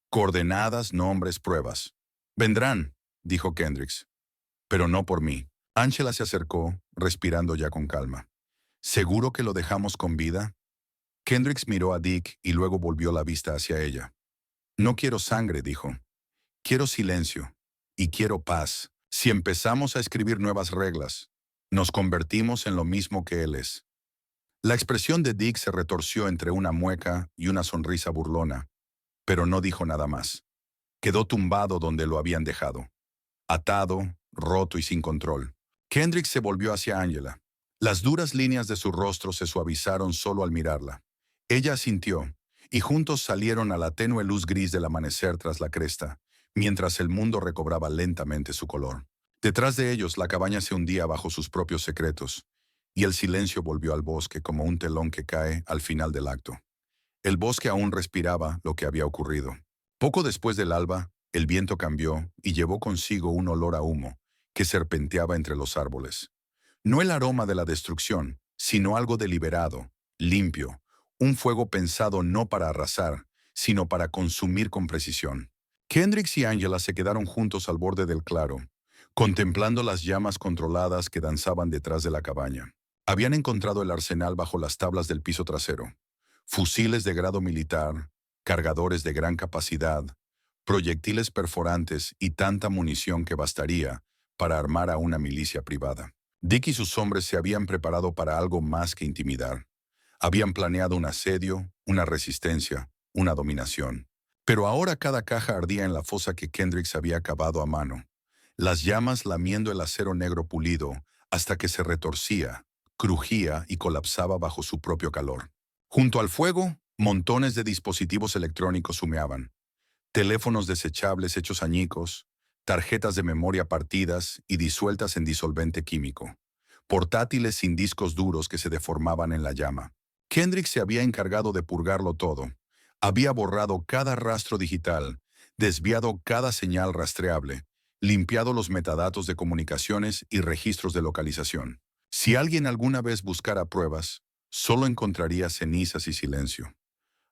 Coordenadas, nombres, pruebas. Vendrán, dijo Kendricks. Pero no por mí. Angela se acercó, respirando ya con calma. ¿Seguro que lo dejamos con vida? Kendricks miró a Dick y luego volvió la vista hacia ella. No quiero sangre, dijo. Quiero silencio. Y quiero paz. Si empezamos a escribir nuevas reglas, nos convertimos en lo mismo que él es. La expresión de Dick se retorció entre una mueca y una sonrisa burlona, pero no dijo nada más. Quedó tumbado donde lo habían dejado, atado, roto y sin control. Kendricks se volvió hacia Angela. Las duras líneas de su rostro se suavizaron solo al mirarla. Ella asintió, y juntos salieron a la tenue luz gris del amanecer tras la cresta, mientras el mundo recobraba lentamente su color. Detrás de ellos la cabaña se hundía bajo sus propios secretos, y el silencio volvió al bosque como un telón que cae al final del acto. El bosque aún respiraba lo que había ocurrido. Poco después del alba, el viento cambió y llevó consigo un olor a humo que serpenteaba entre los árboles. No el aroma de la destrucción, sino algo deliberado, limpio, un fuego pensado no para arrasar, sino para consumir con precisión. Kendricks y Angela se quedaron juntos al borde del claro, contemplando las llamas controladas que danzaban detrás de la cabaña. Habían encontrado el arsenal bajo las tablas del piso trasero. Fusiles de grado militar, cargadores de gran capacidad, proyectiles perforantes y tanta munición que bastaría para armar a una milicia privada. Dick y sus hombres se habían preparado para algo más que intimidar. Habían planeado un asedio, una resistencia, una dominación. Pero ahora cada caja ardía en la fosa que Kendricks había cavado a mano, las llamas lamiendo el acero negro pulido hasta que se retorcía, crujía y colapsaba bajo su propio calor. Junto al fuego, montones de dispositivos electrónicos humeaban. Teléfonos desechables hechos añicos, tarjetas de memoria partidas y disueltas en disolvente químico, portátiles sin discos duros que se deformaban en la llama. Kendrick se había encargado de purgarlo todo. Había borrado cada rastro digital, desviado cada señal rastreable, limpiado los metadatos de comunicaciones y registros de localización. Si alguien alguna vez buscara pruebas, solo encontraría cenizas y silencio.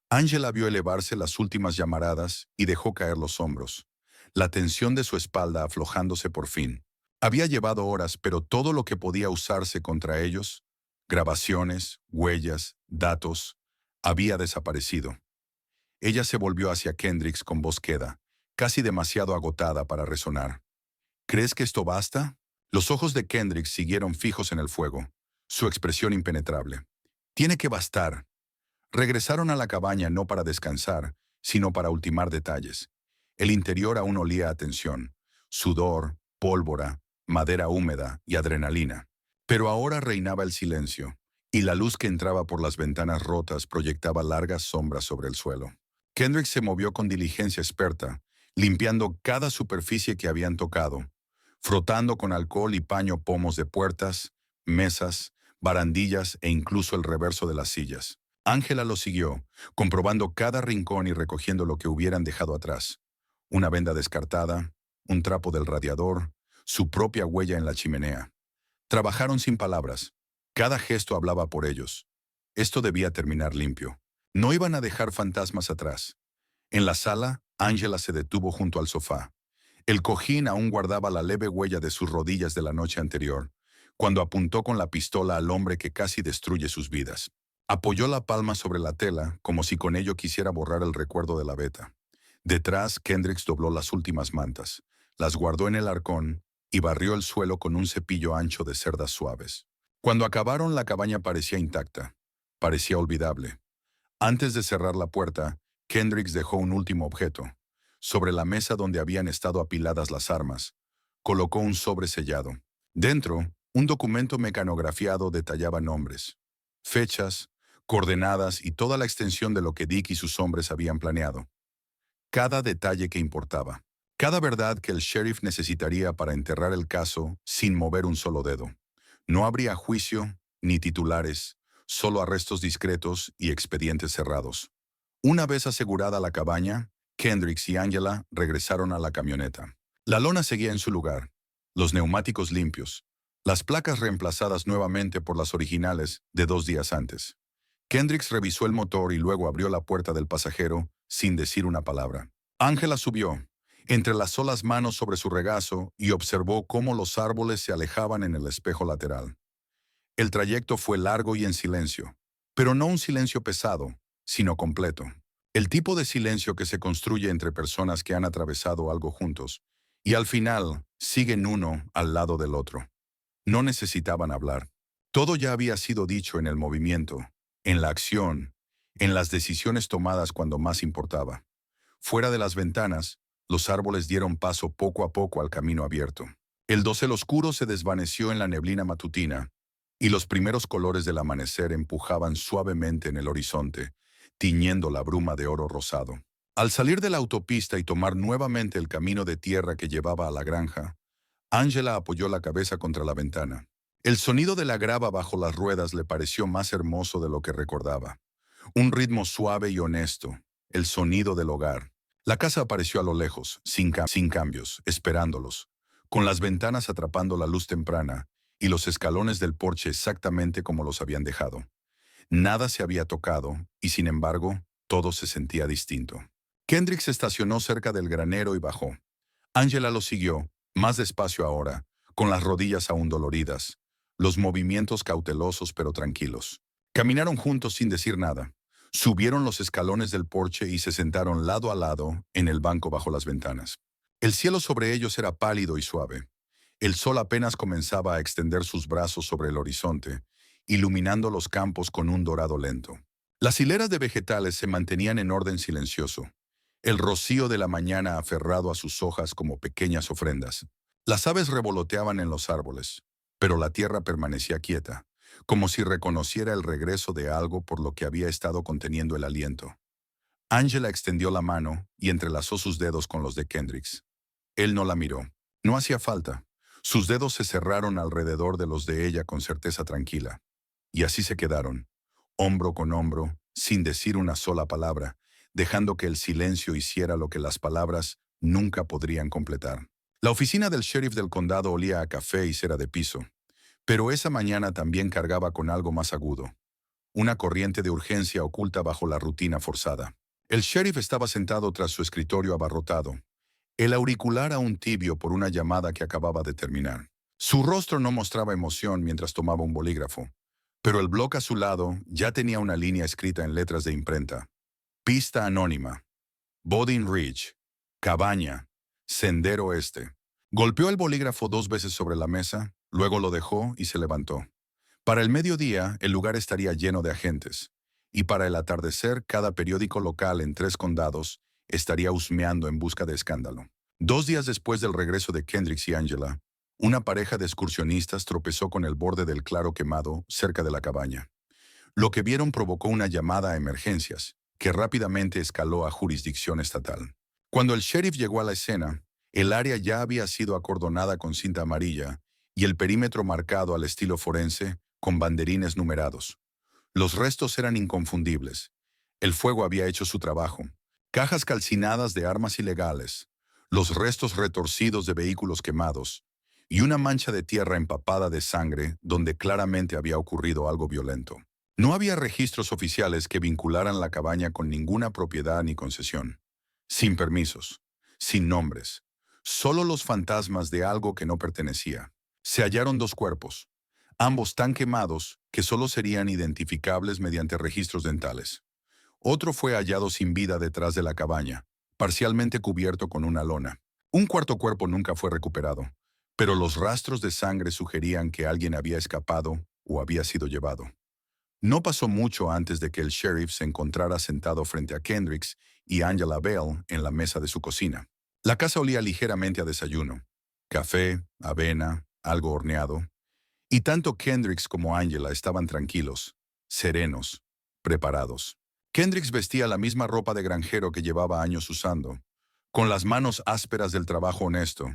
Angela vio elevarse las últimas llamaradas y dejó caer los hombros, la tensión de su espalda aflojándose por fin. Había llevado horas, pero todo lo que podía usarse contra ellos, grabaciones, huellas, datos, había desaparecido. Ella se volvió hacia Kendricks con voz queda, casi demasiado agotada para resonar. ¿Crees que esto basta? Los ojos de Kendricks siguieron fijos en el fuego, su expresión impenetrable. Tiene que bastar. Regresaron a la cabaña no para descansar, sino para ultimar detalles. El interior aún olía a tensión, sudor, pólvora, madera húmeda y adrenalina. Pero ahora reinaba el silencio, y la luz que entraba por las ventanas rotas proyectaba largas sombras sobre el suelo. Kendricks se movió con diligencia experta, limpiando cada superficie que habían tocado, frotando con alcohol y paño pomos de puertas, mesas, barandillas e incluso el reverso de las sillas. Angela lo siguió, comprobando cada rincón y recogiendo lo que hubieran dejado atrás. Una venda descartada, un trapo del radiador, su propia huella en la chimenea. Trabajaron sin palabras. Cada gesto hablaba por ellos. Esto debía terminar limpio. No iban a dejar fantasmas atrás. En la sala, Angela se detuvo junto al sofá. El cojín aún guardaba la leve huella de sus rodillas de la noche anterior, cuando apuntó con la pistola al hombre que casi destruye sus vidas. Apoyó la palma sobre la tela, como si con ello quisiera borrar el recuerdo de la veta. Detrás, Kendricks dobló las últimas mantas, las guardó en el arcón y barrió el suelo con un cepillo ancho de cerdas suaves. Cuando acabaron, la cabaña parecía intacta, parecía olvidable. Antes de cerrar la puerta, Kendricks dejó un último objeto. Sobre la mesa donde habían estado apiladas las armas, colocó un sobre sellado. Dentro, un documento mecanografiado detallaba nombres, fechas, coordenadas y toda la extensión de lo que Dick y sus hombres habían planeado. Cada detalle que importaba. Cada verdad que el sheriff necesitaría para enterrar el caso sin mover un solo dedo. No habría juicio, ni titulares, solo arrestos discretos y expedientes cerrados. Una vez asegurada la cabaña, Kendricks y Angela regresaron a la camioneta. La lona seguía en su lugar, los neumáticos limpios, las placas reemplazadas nuevamente por las originales de 2 días antes. Kendricks revisó el motor y luego abrió la puerta del pasajero sin decir una palabra. Angela subió, entrelazó las manos sobre su regazo y observó cómo los árboles se alejaban en el espejo lateral. El trayecto fue largo y en silencio, pero no un silencio pesado, sino completo. El tipo de silencio que se construye entre personas que han atravesado algo juntos y al final siguen uno al lado del otro. No necesitaban hablar. Todo ya había sido dicho en el movimiento, en la acción, en las decisiones tomadas cuando más importaba. Fuera de las ventanas, los árboles dieron paso poco a poco al camino abierto. El dosel oscuro se desvaneció en la neblina matutina, y los primeros colores del amanecer empujaban suavemente en el horizonte, tiñendo la bruma de oro rosado. Al salir de la autopista y tomar nuevamente el camino de tierra que llevaba a la granja, Angela apoyó la cabeza contra la ventana. El sonido de la grava bajo las ruedas le pareció más hermoso de lo que recordaba. Un ritmo suave y honesto, el sonido del hogar. La casa apareció a lo lejos, sin cambios, esperándolos, con las ventanas atrapando la luz temprana y los escalones del porche exactamente como los habían dejado. Nada se había tocado y, sin embargo, todo se sentía distinto. Kendrick se estacionó cerca del granero y bajó. Angela lo siguió, más despacio ahora, con las rodillas aún doloridas, los movimientos cautelosos pero tranquilos. Caminaron juntos sin decir nada. Subieron los escalones del porche y se sentaron lado a lado en el banco bajo las ventanas. El cielo sobre ellos era pálido y suave. El sol apenas comenzaba a extender sus brazos sobre el horizonte, iluminando los campos con un dorado lento. Las hileras de vegetales se mantenían en orden silencioso, el rocío de la mañana aferrado a sus hojas como pequeñas ofrendas. Las aves revoloteaban en los árboles, pero la tierra permanecía quieta, como si reconociera el regreso de algo por lo que había estado conteniendo el aliento. Angela extendió la mano y entrelazó sus dedos con los de Kendricks. Él no la miró. No hacía falta. Sus dedos se cerraron alrededor de los de ella con certeza tranquila. Y así se quedaron, hombro con hombro, sin decir una sola palabra, dejando que el silencio hiciera lo que las palabras nunca podrían completar. La oficina del sheriff del condado olía a café y cera de piso, pero esa mañana también cargaba con algo más agudo, una corriente de urgencia oculta bajo la rutina forzada. El sheriff estaba sentado tras su escritorio abarrotado, el auricular aún tibio por una llamada que acababa de terminar. Su rostro no mostraba emoción mientras tomaba un bolígrafo, pero el bloc a su lado ya tenía una línea escrita en letras de imprenta. Pista anónima. Bodin Ridge. Cabaña. Sendero Este. Golpeó el bolígrafo 2 veces sobre la mesa, luego lo dejó y se levantó. Para el mediodía, el lugar estaría lleno de agentes, y para el atardecer, cada periódico local en 3 condados estaría husmeando en busca de escándalo. 2 días después del regreso de Kendricks y Angela, una pareja de excursionistas tropezó con el borde del claro quemado cerca de la cabaña. Lo que vieron provocó una llamada a emergencias, que rápidamente escaló a jurisdicción estatal. Cuando el sheriff llegó a la escena, el área ya había sido acordonada con cinta amarilla y el perímetro marcado al estilo forense con banderines numerados. Los restos eran inconfundibles. El fuego había hecho su trabajo. Cajas calcinadas de armas ilegales, los restos retorcidos de vehículos quemados y una mancha de tierra empapada de sangre donde claramente había ocurrido algo violento. No había registros oficiales que vincularan la cabaña con ninguna propiedad ni concesión. Sin permisos, sin nombres, solo los fantasmas de algo que no pertenecía. Se hallaron 2 cuerpos. ambos tan quemados que solo serían identificables mediante registros dentales. Otro fue hallado sin vida detrás de la cabaña, parcialmente cubierto con una lona. Un cuarto cuerpo nunca fue recuperado, pero los rastros de sangre sugerían que alguien había escapado o había sido llevado. No pasó mucho antes de que el sheriff se encontrara sentado frente a Kendricks y Angela Bell en la mesa de su cocina. La casa olía ligeramente a desayuno. Café, avena, algo horneado. Y tanto Kendricks como Angela estaban tranquilos, serenos, preparados. Kendricks vestía la misma ropa de granjero que llevaba años usando, con las manos ásperas del trabajo honesto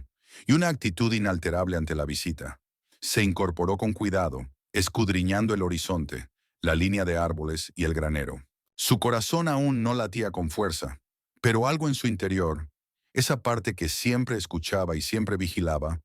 y una actitud inalterable ante la visita. Se incorporó con cuidado, escudriñando el horizonte, la línea de árboles y el granero. Su corazón aún no latía con fuerza, pero algo en su interior, esa parte que siempre escuchaba y siempre vigilaba,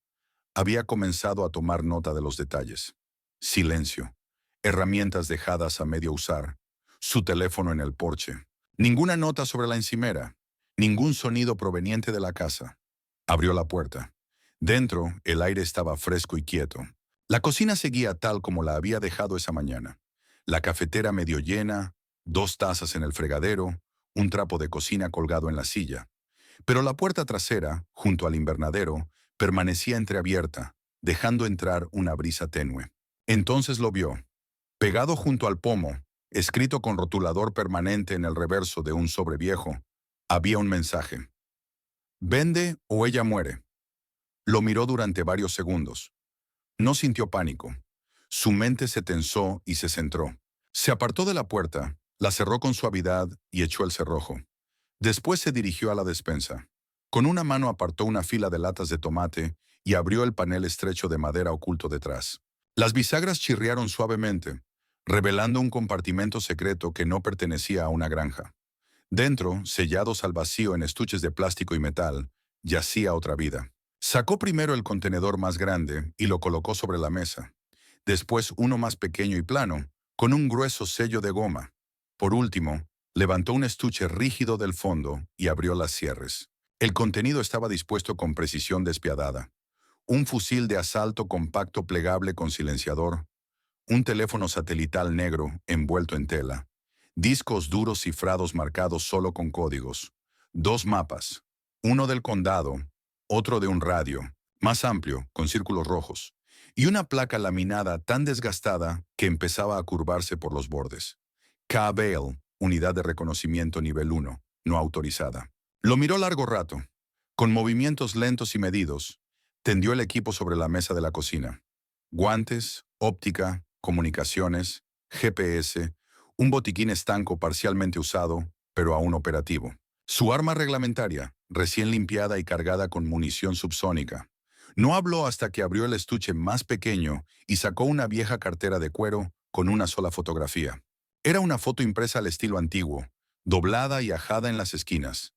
había comenzado a tomar nota de los detalles. Silencio, herramientas dejadas a medio usar, su teléfono en el porche. Ninguna nota sobre la encimera, ningún sonido proveniente de la casa. Abrió la puerta. Dentro, el aire estaba fresco y quieto. La cocina seguía tal como la había dejado esa mañana. La cafetera medio llena, 2 tazas en el fregadero, un trapo de cocina colgado en la silla. Pero la puerta trasera, junto al invernadero, permanecía entreabierta, dejando entrar una brisa tenue. Entonces lo vio. Pegado junto al pomo, escrito con rotulador permanente en el reverso de un sobre viejo, había un mensaje. «Vende o ella muere». Lo miró durante varios segundos. No sintió pánico. Su mente se tensó y se centró. Se apartó de la puerta, la cerró con suavidad y echó el cerrojo. Después se dirigió a la despensa. Con una mano apartó una fila de latas de tomate y abrió el panel estrecho de madera oculto detrás. Las bisagras chirriaron suavemente, revelando un compartimento secreto que no pertenecía a una granja. Dentro, sellados al vacío en estuches de plástico y metal, yacía otra vida. Sacó primero el contenedor más grande y lo colocó sobre la mesa. Después uno más pequeño y plano, con un grueso sello de goma. Por último, levantó un estuche rígido del fondo y abrió las cierres. El contenido estaba dispuesto con precisión despiadada. Un fusil de asalto compacto plegable con silenciador, un teléfono satelital negro envuelto en tela, discos duros cifrados marcados solo con códigos, 2 mapas, uno del condado, otro de un radio, más amplio, con círculos rojos, y una placa laminada tan desgastada que empezaba a curvarse por los bordes. K-Bale, unidad de reconocimiento nivel 1, no autorizada. Lo miró largo rato. Con movimientos lentos y medidos, tendió el equipo sobre la mesa de la cocina. Guantes, óptica, comunicaciones, GPS, un botiquín estanco parcialmente usado, pero aún operativo. Su arma reglamentaria, recién limpiada y cargada con munición subsónica. No habló hasta que abrió el estuche más pequeño y sacó una vieja cartera de cuero con una sola fotografía. Era una foto impresa al estilo antiguo, doblada y ajada en las esquinas.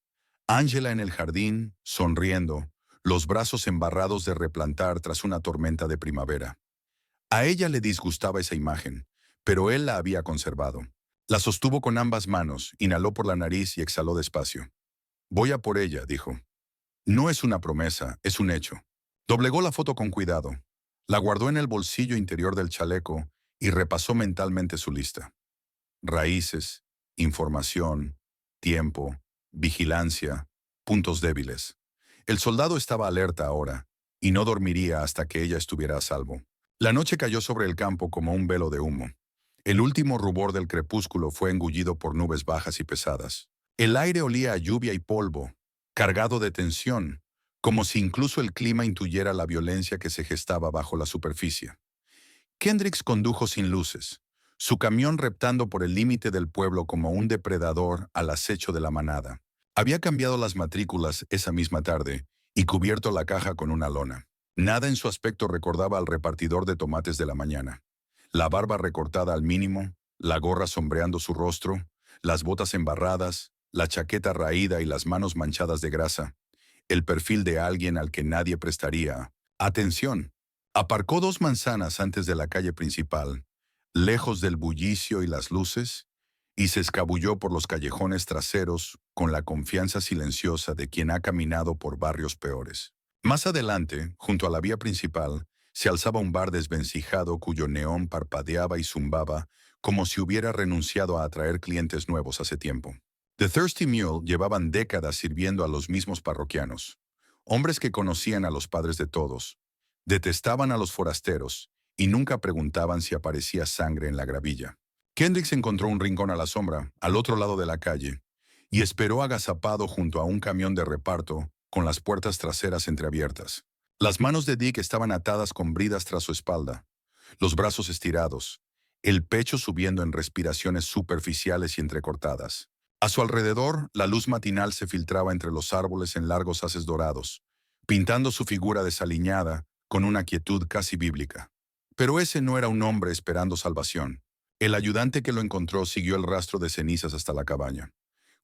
Angela en el jardín, sonriendo, los brazos embarrados de replantar tras una tormenta de primavera. A ella le disgustaba esa imagen, pero él la había conservado. La sostuvo con ambas manos, inhaló por la nariz y exhaló despacio. «Voy a por ella», dijo. No es una promesa, es un hecho. Doblegó la foto con cuidado. La guardó en el bolsillo interior del chaleco y repasó mentalmente su lista. Raíces, información, tiempo, vigilancia, puntos débiles. El soldado estaba alerta ahora, y no dormiría hasta que ella estuviera a salvo. La noche cayó sobre el campo como un velo de humo. El último rubor del crepúsculo fue engullido por nubes bajas y pesadas. El aire olía a lluvia y polvo, cargado de tensión, como si incluso el clima intuyera la violencia que se gestaba bajo la superficie. Kendricks condujo sin luces, su camión reptando por el límite del pueblo como un depredador al acecho de la manada. Había cambiado las matrículas esa misma tarde y cubierto la caja con una lona. Nada en su aspecto recordaba al repartidor de tomates de la mañana. La barba recortada al mínimo, la gorra sombreando su rostro, las botas embarradas, la chaqueta raída y las manos manchadas de grasa. El perfil de alguien al que nadie prestaría atención. Aparcó 2 manzanas antes de la calle principal, lejos del bullicio y las luces, y se escabulló por los callejones traseros con la confianza silenciosa de quien ha caminado por barrios peores. Más adelante, junto a la vía principal, Se alzaba un bar desvencijado cuyo neón parpadeaba y zumbaba como si hubiera renunciado a atraer clientes nuevos hace tiempo. The Thirsty Mule llevaban décadas sirviendo a los mismos parroquianos, hombres que conocían a los padres de todos, detestaban a los forasteros y nunca preguntaban si aparecía sangre en la gravilla. Kendricks encontró un rincón a la sombra, al otro lado de la calle, y esperó agazapado junto a un camión de reparto con las puertas traseras entreabiertas. Las manos de Dick estaban atadas con bridas tras su espalda, los brazos estirados, el pecho subiendo en respiraciones superficiales y entrecortadas. A su alrededor, la luz matinal se filtraba entre los árboles en largos haces dorados, pintando su figura desaliñada con una quietud casi bíblica. Pero ese no era un hombre esperando salvación. El ayudante que lo encontró siguió el rastro de cenizas hasta la cabaña.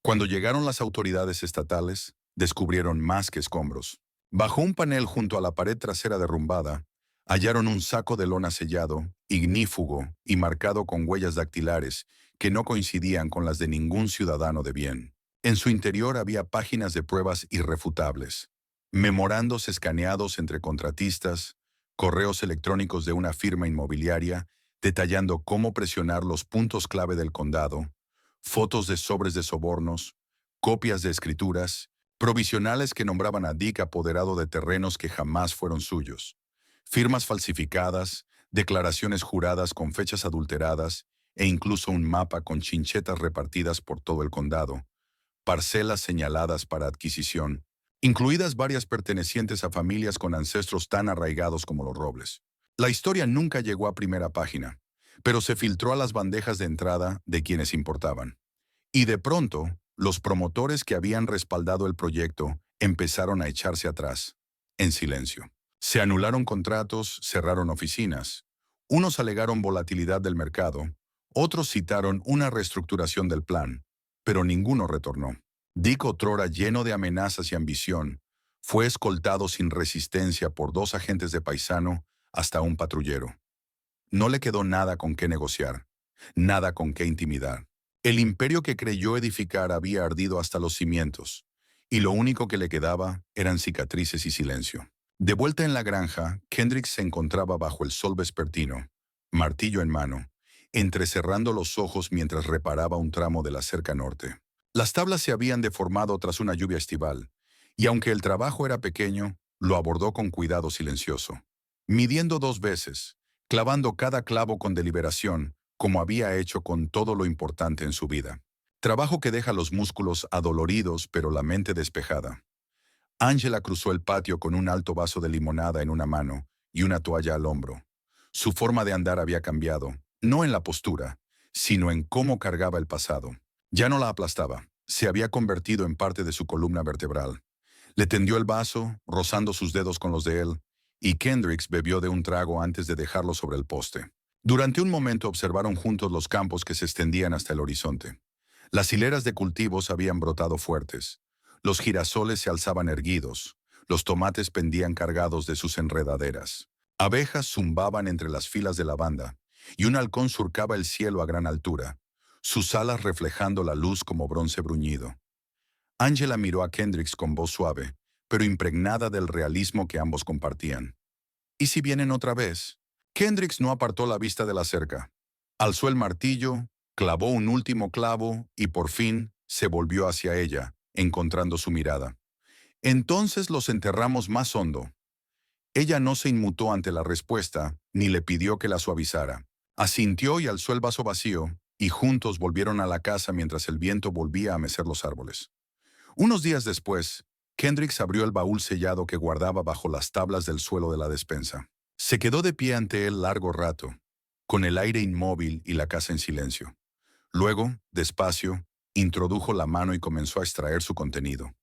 Cuando llegaron las autoridades estatales, descubrieron más que escombros. Bajo un panel junto a la pared trasera derrumbada, hallaron un saco de lona sellado, ignífugo y marcado con huellas dactilares que no coincidían con las de ningún ciudadano de bien. En su interior había páginas de pruebas irrefutables, memorandos escaneados entre contratistas, correos electrónicos de una firma inmobiliaria detallando cómo presionar los puntos clave del condado, fotos de sobres de sobornos, copias de escrituras, provisionales que nombraban a Dick apoderado de terrenos que jamás fueron suyos, firmas falsificadas, declaraciones juradas con fechas adulteradas e incluso un mapa con chinchetas repartidas por todo el condado, parcelas señaladas para adquisición, incluidas varias pertenecientes a familias con ancestros tan arraigados como los Robles. La historia nunca llegó a primera página, pero se filtró a las bandejas de entrada de quienes importaban. Y de pronto, los promotores que habían respaldado el proyecto empezaron a echarse atrás, en silencio. Se anularon contratos, cerraron oficinas. Unos alegaron volatilidad del mercado, otros citaron una reestructuración del plan, pero ninguno retornó. Dick, otrora lleno de amenazas y ambición, fue escoltado sin resistencia por 2 agentes de paisano hasta un patrullero. No le quedó nada con qué negociar, nada con qué intimidar. El imperio que creyó edificar había ardido hasta los cimientos, y lo único que le quedaba eran cicatrices y silencio. De vuelta en la granja, Kendricks se encontraba bajo el sol vespertino, martillo en mano, entrecerrando los ojos mientras reparaba un tramo de la cerca norte. Las tablas se habían deformado tras una lluvia estival, y aunque el trabajo era pequeño, lo abordó con cuidado silencioso, midiendo 2 veces, clavando cada clavo con deliberación, como había hecho con todo lo importante en su vida. Trabajo que deja los músculos adoloridos pero la mente despejada. Angela cruzó el patio con un alto vaso de limonada en una mano y una toalla al hombro. Su forma de andar había cambiado, no en la postura, sino en cómo cargaba el pasado. Ya no la aplastaba, se había convertido en parte de su columna vertebral. Le tendió el vaso, rozando sus dedos con los de él, y Kendricks bebió de un trago antes de dejarlo sobre el poste. Durante un momento observaron juntos los campos que se extendían hasta el horizonte. Las hileras de cultivos habían brotado fuertes. Los girasoles se alzaban erguidos. Los tomates pendían cargados de sus enredaderas. Abejas zumbaban entre las filas de lavanda, y un halcón surcaba el cielo a gran altura, sus alas reflejando la luz como bronce bruñido. Angela miró a Kendricks con voz suave, pero impregnada del realismo que ambos compartían. ¿Y si vienen otra vez? Kendricks no apartó la vista de la cerca. Alzó el martillo, clavó un último clavo y por fin se volvió hacia ella, encontrando su mirada. Entonces los enterramos más hondo. Ella no se inmutó ante la respuesta, ni le pidió que la suavizara. Asintió y alzó el vaso vacío, y juntos volvieron a la casa mientras el viento volvía a mecer los árboles. Unos días después, Kendricks abrió el baúl sellado que guardaba bajo las tablas del suelo de la despensa. Se quedó de pie ante él largo rato, con el aire inmóvil y la casa en silencio. Luego, despacio, introdujo la mano y comenzó a extraer su contenido.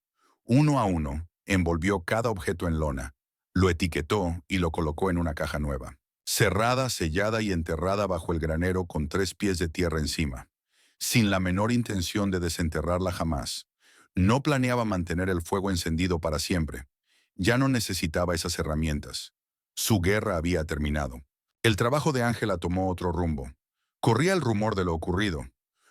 Uno a uno, envolvió cada objeto en lona, lo etiquetó y lo colocó en una caja nueva, cerrada, sellada y enterrada bajo el granero con 3 pies de tierra encima, sin la menor intención de desenterrarla jamás. No planeaba mantener el fuego encendido para siempre. Ya no necesitaba esas herramientas. Su guerra había terminado. El trabajo de Ángela tomó otro rumbo. Corría el rumor de lo ocurrido.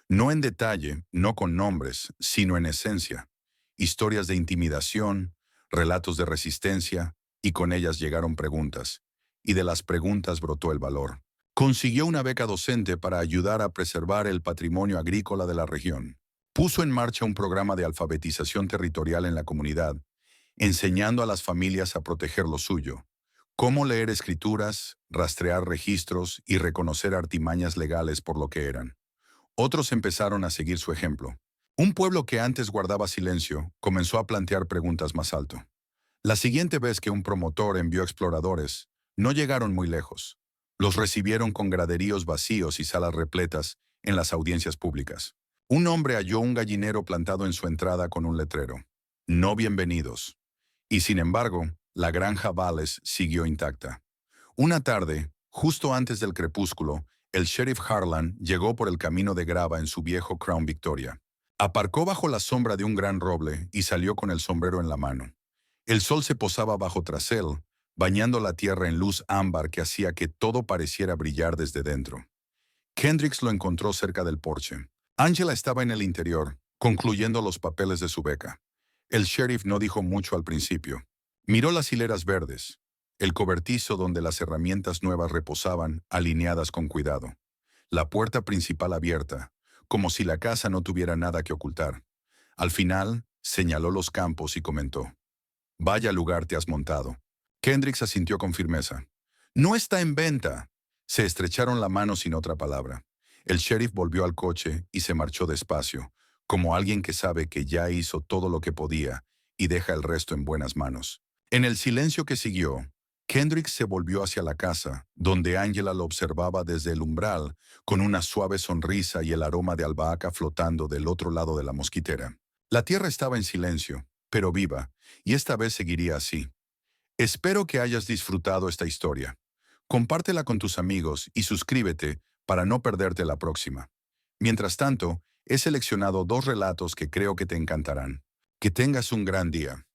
No en detalle, no con nombres, sino en esencia. Historias de intimidación, relatos de resistencia, y con ellas llegaron preguntas. y de las preguntas brotó el valor. Consiguió una beca docente para ayudar a preservar el patrimonio agrícola de la región. Puso en marcha un programa de alfabetización territorial en la comunidad, enseñando a las familias a proteger lo suyo, cómo leer escrituras, rastrear registros y reconocer artimañas legales por lo que eran. Otros empezaron a seguir su ejemplo. Un pueblo que antes guardaba silencio comenzó a plantear preguntas más alto. La siguiente vez que un promotor envió exploradores, no llegaron muy lejos. Los recibieron con graderíos vacíos y salas repletas en las audiencias públicas. Un hombre halló un gallinero plantado en su entrada con un letrero: "No bienvenidos". Y sin embargo, la granja Valles siguió intacta. Una tarde, justo antes del crepúsculo, el sheriff Harlan llegó por el camino de grava en su viejo Crown Victoria. Aparcó bajo la sombra de un gran roble y salió con el sombrero en la mano. El sol se posaba bajo tras él, bañando la tierra en luz ámbar que hacía que todo pareciera brillar desde dentro. Kendricks lo encontró cerca del porche. Angela estaba en el interior, concluyendo los papeles de su beca. El sheriff no dijo mucho al principio. Miró las hileras verdes, el cobertizo donde las herramientas nuevas reposaban, alineadas con cuidado. La puerta principal abierta, como si la casa no tuviera nada que ocultar. Al final, señaló los campos y comentó: "Vaya lugar te has montado". Kendricks asintió con firmeza. "No está en venta". Se estrecharon la mano sin otra palabra. El sheriff volvió al coche y se marchó despacio, como alguien que sabe que ya hizo todo lo que podía y deja el resto en buenas manos. En el silencio que siguió, Kendricks se volvió hacia la casa, donde Angela lo observaba desde el umbral, con una suave sonrisa y el aroma de albahaca flotando del otro lado de la mosquitera. La tierra estaba en silencio, pero viva, y esta vez seguiría así. Espero que hayas disfrutado esta historia. Compártela con tus amigos y suscríbete para no perderte la próxima. Mientras tanto, he seleccionado 2 relatos que creo que te encantarán. Que tengas un gran día.